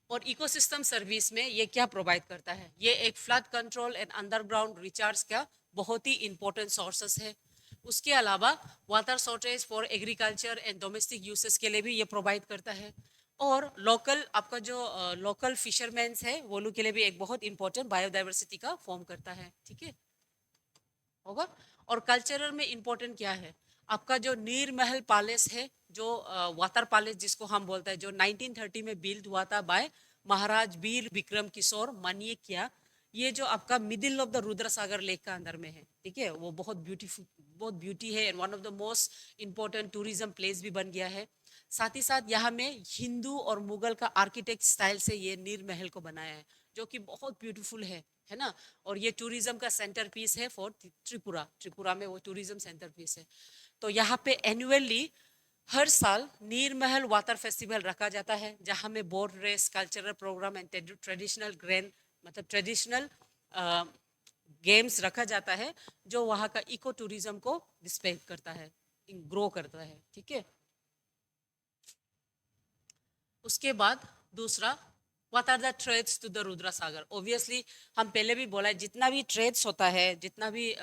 और इकोसिस्टम सर्विस में ये क्या प्रोवाइड करता है, ये एक flood control and underground recharge का बहुत ही इंपॉर्टेंट सोर्सेस है। उसके अलावा water shortage for agriculture and domestic uses के लिए भी ये प्रोवाइड करता है। और लोकल आपका जो लोकल फिशरमैन्स है वो लोग के लिए भी एक बहुत इंपॉर्टेंट बायोडाइवर्सिटी का फॉर्म करता है, ठीक है, होगा। और कल्चरल में इंपॉर्टेंट क्या है, आपका जो नीर महल पैलेस है, जो वातर पैलेस जिसको हम बोलते हैं, जो 1930 में बिल्ड हुआ था बाय महाराज वीर विक्रम किशोर मानिक्या, ये जो आपका middle of the Rudrasagar lake का अंदर में है, ठीक है। वो बहुत ब्यूटीफुल, बहुत ब्यूटी है and one of the most important tourism place भी बन गया है। साथ ही साथ यहाँ में हिंदू और मुगल का आर्किटेक्ट स्टाइल से ये नीर महल को बनाया है, जो कि बहुत ब्यूटीफुल है ना। और ये टूरिज्म का सेंटर पीस है फॉर त्रिपुरा, त्रिपुरा में वो टूरिज्म सेंटर पीस है। तो यहाँ पे एनुअली हर साल नीर महल वाटर फेस्टिवल रखा जाता है, जहाँ में boat race, cultural programme and traditional grand मतलब ट्रेडिशनल गेम्स रखा जाता है, जो वहाँ का इको टूरिज्म को रिस्पेक्ट करता है, ग्रो करता है, ठीक है। उसके बाद दूसरा, what are the threats to the Rudra Sagar. Obviously हम पहले भी बोला है, जितना भी थ्रेट्स होता है, जितना भी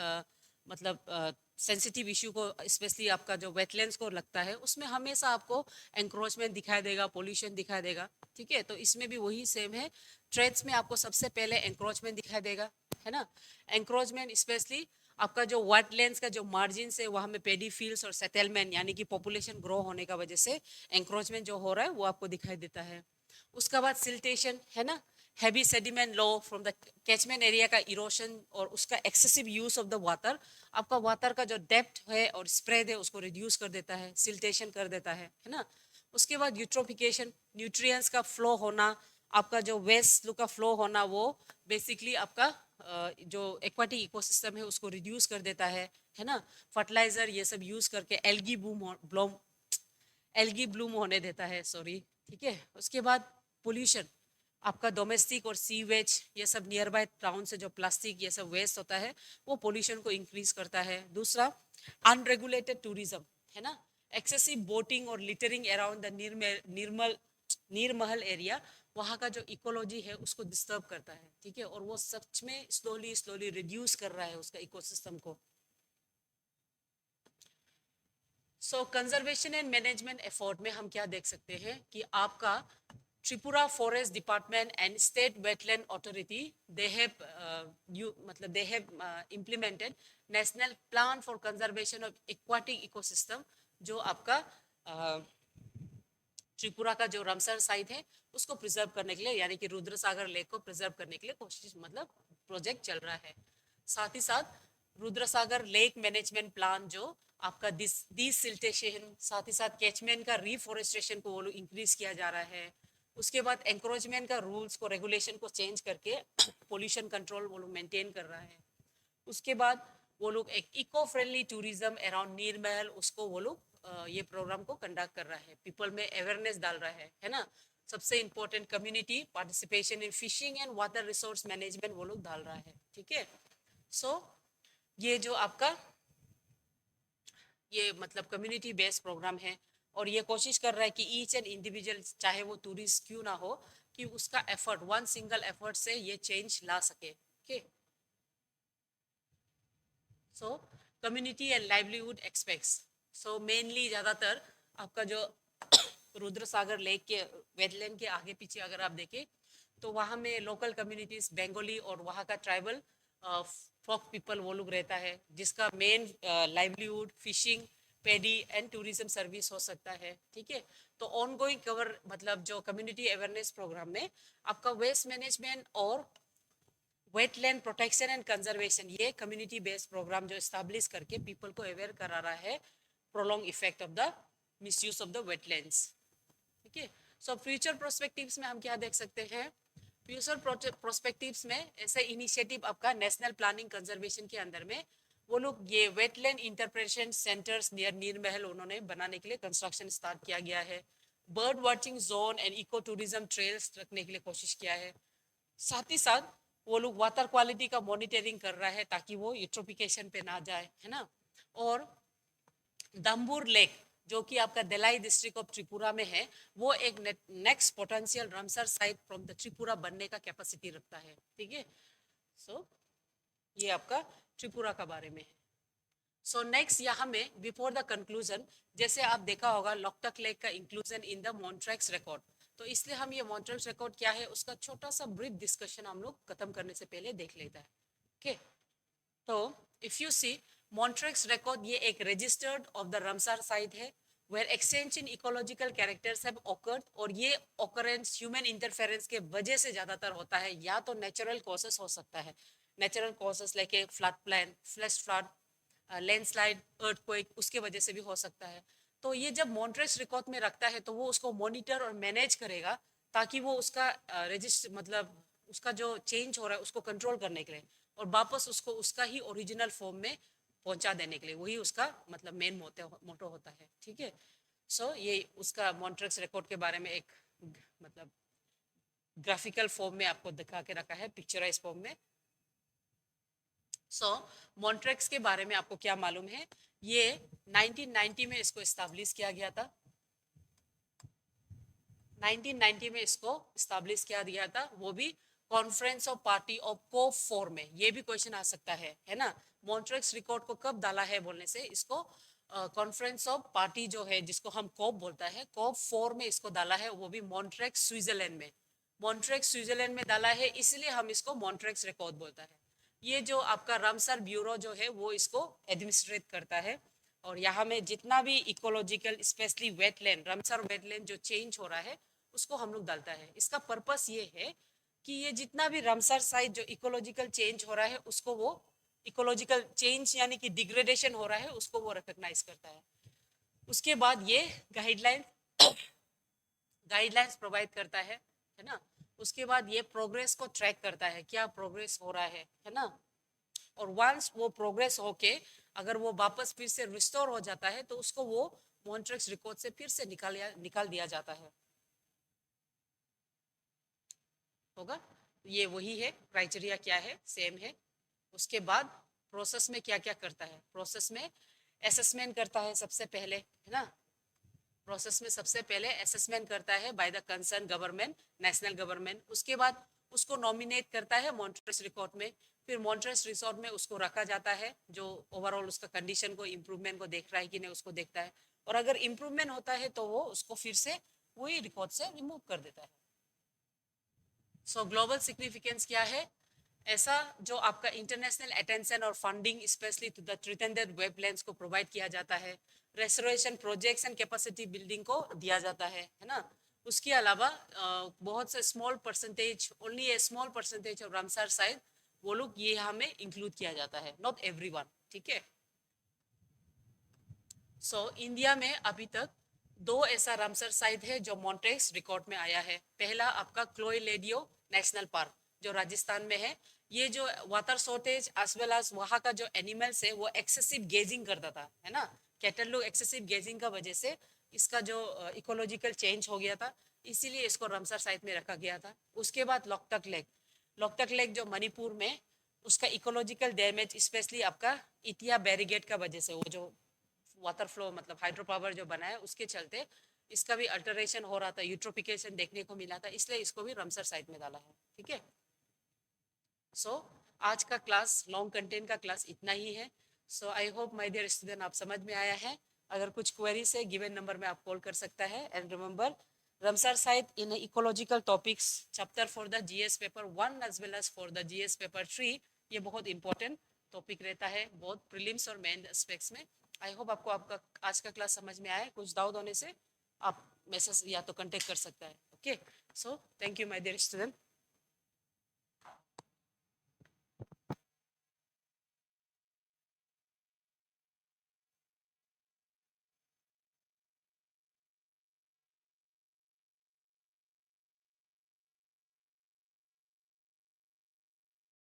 मतलब सेंसिटिव इशू को, स्पेशली आपका जो वेटलैंड्स को लगता है, उसमें हमेशा आपको एंक्रोचमेंट दिखाई देगा, पोल्यूशन दिखाई देगा, ठीक है। तो इसमें भी वही सेम है, ट्रेड्स में आपको सबसे पहले एंक्रोचमेंट दिखाई देगा, है ना। एंक्रोचमेंट स्पेशली आपका जो वेटलैंड्स का जो मार्जिन है वहाँ में पेडी फील्ड्स और सेटलमेंट यानी कि पॉपुलेशन ग्रो होने का वजह से एंक्रोचमेंट जो हो रहा है वो आपको दिखाई देता है। उसका बाद सिल्टेशन, है ना, heavy sediment low from the catchment area का इरोशन और उसका excessive use of the water, आपका वाटर का जो डेप्थ है और स्प्रेड है उसको रिड्यूस कर देता है, सिल्टेशन कर देता है ना। उसके बाद यूट्रोफिकेशन, न्यूट्रिएंट्स का फ्लो होना, आपका जो वेस्ट का फ्लो होना वो बेसिकली आपका जो एक्वाटिक इकोसिस्टम है उसको रिड्यूस कर देता है ना। फर्टिलाइजर ये सब यूज करके एल्गी ब्लूम होने देता है, सॉरी, ठीक है। उसके बाद पोल्यूशन, आपका डोमेस्टिक और सीवेज ये सब नियर बाय टाउन से जो प्लास्टिक ये सब वेस्ट होता है वो पोल्यूशन को इंक्रीज करता है। दूसरा अनरेगुलेटेड टूरिज्म, है ना, एक्सेसिव बोटिंग और littering around the Neermahal area, वहाँ का जो इकोलॉजी है उसको डिस्टर्ब करता है, ठीक है, और वो सच में स्लोली स्लोली रिड्यूस कर रहा है उसका इकोसिस्टम को। सो कंजर्वेशन एंड मैनेजमेंट एफर्ट में हम क्या देख सकते हैं कि आपका Tripura forest department and state wetland authority they have implemented national plan for conservation of aquatic ecosystem, जो आपका त्रिपुरा का जो रामसर साइट है उसको प्रिजर्व करने के लिए यानी कि रुद्र सागर लेक को प्रिजर्व करने के लिए कोशिश प्रोजेक्ट चल रहा है। साथ ही साथ रुद्र सागर लेक मैनेजमेंट प्लान जो आपका डिसिल्टेशन साथ ही साथ कैचमेंट का रिफॉरेस्टेशन को वो लोग इंक्रीज किया जा रहा है। उसके बाद एंक्रोचमेंट का रूल्स को रेगुलेशन को चेंज करके पोल्यूशन कंट्रोल वो लोग मेंटेन कर रहा है। उसके बाद वो लोग एक eco friendly tourism around Neermahal उसको वो लोग ये प्रोग्राम को कंडक्ट कर रहा है, पीपल में अवेयरनेस डाल रहा है ना। सबसे important community participation in fishing and water resource management वो लोग डाल रहा है, ठीक है। सो ये जो आपका ये कम्युनिटी बेस्ड प्रोग्राम है और ये कोशिश कर रहा है कि ईच एंड इंडिविजुअल चाहे वो टूरिस्ट क्यों ना हो कि उसका एफर्ट, वन सिंगल एफर्ट से ये चेंज ला सके, okay. So community and livelihood aspects, so mainly ज़्यादातर आपका जो रुद्र सागर लेक के वेटलैंड के आगे पीछे अगर आप देखें तो वहाँ में लोकल कम्युनिटीज बंगाली और वहाँ का ट्राइबल फोक पीपल वो लोग रहता है, जिसका main livelihood fishing, pedi and tourism service हो सकता है, ठीक है। तो ऑन गोइंग कवर जो कम्युनिटी अवेयरनेस प्रोग्राम में आपका वेस्ट मैनेजमेंट और वेटलैंड प्रोटेक्शन एंड कंजर्वेशन ये कम्युनिटी बेस्ड प्रोग्राम जो एस्टैब्लिश करके पीपल को अवेयर करा रहा है prolong effect of the misuse of the wetlands, ठीक है। सो फ्यूचर प्रोस्पेक्टिव्स में हम क्या देख सकते हैं, फ्यूचर प्रोस्पेक्टिव्स में ऐसे इनिशिएटिव आपका नेशनल प्लानिंग कंजर्वेशन के अंदर में वो लोग ये wetland interpretation centres near Neermahal उन्होंने बनाने के लिए कंस्ट्रक्शन स्टार्ट किया गया है। Bird watching zone and eco tourism trails रखने के लिए कोशिश किया है। साथ ही साथ वो लोग वाटर क्वालिटी का मॉनिटरिंग कर रहा है ताकि वो यूट्रोफिकेशन पे ना जाए, है ना। और दम्बूर लेक जो कि आपका देलाई डिस्ट्रिक्ट ऑफ त्रिपुरा में है वो एक next potential Ramsar site from the Tripura बनने का कैपेसिटी रखता है, ठीक है। सो ये आपका त्रिपुरा का बारे में है। सो नेक्स्ट यहाँ में बिफोर द कंक्लूजन, जैसे आप देखा होगा लोकटक लेक का इंक्लूजन इन द मॉन्ट्रैक्स रिकॉर्ड, तो इसलिए हम ये मॉन्ट्रैक्स रिकॉर्ड क्या है उसका छोटा सा ब्रीफ डिस्कशन हम लोग खत्म करने से पहले देख लेता है, ओके। तो if you see Montreux record ये एक registered of the Ramsar site है where exchange in ecological characters have occurred, और ये ऑकरेंस ह्यूमन इंटरफेरेंस के वजह से ज्यादातर होता है, या तो नेचुरल कॉजेस हो सकता है, natural causes like a flood plan, flash flood, landslide, earthquake, उसके वजह से भी हो सकता है। तो ये जब मॉन्ट्रेस रिकॉर्ड में रखता है तो वो उसको मॉनिटर और मैनेज करेगा ताकि वो उसका रजिस्टर उसका जो चेंज हो रहा है उसको कंट्रोल करने के लिए और वापस उसको उसका ही ओरिजिनल फॉर्म में पहुंचा देने के लिए, वही उसका मेन मोटो होता है, ठीक है। सो ये उसका मॉन्ट्रेक्स रिकॉर्ड के बारे में एक मतलब ग्राफिकल फॉर्म में आपको दिखा के रखा है, पिक्चराइज फॉर्म में। सो मॉन्ट्रेक्स के बारे में आपको क्या मालूम है, ये 1990 में इसको एस्टैब्लिश किया गया था, 1990 में इसको एस्टैब्लिश किया गया था, वो भी कॉन्फ्रेंस ऑफ पार्टी ऑफ कोप 4 में। ये भी क्वेश्चन आ सकता है ना। मॉन्ट्रेक्स रिकॉर्ड को कब डाला है बोलने से इसको कॉन्फ्रेंस ऑफ पार्टी जो है जिसको हम कोप बोलता है, कोप 4 में इसको डाला है, वो भी मॉन्ट्रेक्स स्विट्जरलैंड में। मॉन्ट्रेक्स स्विट्जरलैंड में डाला है, इसलिए हम इसको मॉन्ट्रेक्स रिकॉर्ड बोलता है। ये जो आपका रामसर ब्यूरो जो है वो इसको एडमिनिस्ट्रेट करता है। और यहाँ में जितना भी ecological specially wetland, Ramsar wetland जो चेंज हो रहा है उसको हम लोग डालता है। इसका पर्पस ये है कि ये जितना भी रामसर साइट जो इकोलॉजिकल चेंज हो रहा है उसको वो इकोलॉजिकल चेंज यानी कि डिग्रेडेशन हो रहा है उसको वो रिकॉग्नाइज करता है। उसके बाद ये गाइडलाइन गाइडलाइंस प्रोवाइड करता है ना। उसके बाद ये प्रोग्रेस को ट्रैक करता है, क्या प्रोग्रेस हो रहा है ना। और वंस वो प्रोग्रेस होके अगर वो वापस फिर से रिस्टोर हो जाता है तो उसको वो मॉन्ट्रेक्स रिकॉर्ड से फिर से निकाल दिया जाता है। होगा, ये वही है, क्राइटेरिया क्या है सेम है। उसके बाद प्रोसेस में क्या क्या करता है, प्रोसेस में असेसमेंट करता है सबसे पहले, है ना। प्रोसेस में सबसे पहले असेसमेंट करता है by the concern government, national government. उसके बाद उसको नॉमिनेट करता है मॉन्ट्रेस रिकॉर्ड में। फिर मॉन्ट्रेस रिसोर्ट में उसको रखा जाता है, जो ओवरऑल उसका कंडीशन को इम्प्रूवमेंट को देख रहा है कि नहीं उसको देखता है। और अगर इम्प्रूवमेंट होता है तो वो उसको फिर से वही रिकॉर्ड से रिमूव कर देता है। सो ग्लोबल सिग्निफिकेंस क्या है, ऐसा जो आपका इंटरनेशनल अटेंशन और funding specially to the threatened wetlands को प्रोवाइड किया जाता है। Restoration projects and capacity building को दिया जाता है ना। उसके अलावा बहुत से small percentage, only a small percentage of Ramsar site वो लोग ये यहाँ में इंक्लूड किया जाता है, नॉट एवरीवन, ठीक है। सो इंडिया में अभी तक दो ऐसा रामसर साइट है जो मॉन्ट्रेक्स रिकॉर्ड में आया है। पहला आपका क्लोई लेडियो नेशनल पार्क जो राजस्थान में है। ये जो water shortage as well as वहाँ का जो एनिमल्स है वो एक्सेसिव गेजिंग करता था, है ना। कैटल लोग एक्सेसिव गेजिंग का वजह से इसका जो इकोलॉजिकल चेंज हो गया था, इसीलिए इसको रामसर साइट में रखा गया था। उसके बाद लोकतक लेक, लोकतक लेक जो मणिपुर में, उसका इकोलॉजिकल डैमेज स्पेशली आपका इतिया बैरिगेड का वजह से, वो जो वाटर फ्लो मतलब हाइड्रो पावर जो बना है उसके चलते इसका भी अल्टरेशन हो रहा था, यूट्रोफिकेशन देखने को मिला था, इसलिए इसको भी रामसर साइट में डाला है, ठीक है। सो आज का क्लास लॉन्ग कंटेंट का क्लास इतना ही है। So I hope my dear student आप समझ में आया है। अगर कुछ क्वेरीज है गिवन नंबर में आप कॉल कर सकता है। And remember Ramsar site in ecological topics chapter for the GS paper 1 as well as for the GS paper 3, ये बहुत इंपॉर्टेंट टॉपिक रहता है बहुत प्रीलिम्स और मेन एस्पेक्ट्स में। आई होप आपको आपका आज का क्लास समझ में आया। कुछ डाउट होने से आप मैसेज या तो कांटेक्ट कर सकता है। Okay, so thank you my dear student.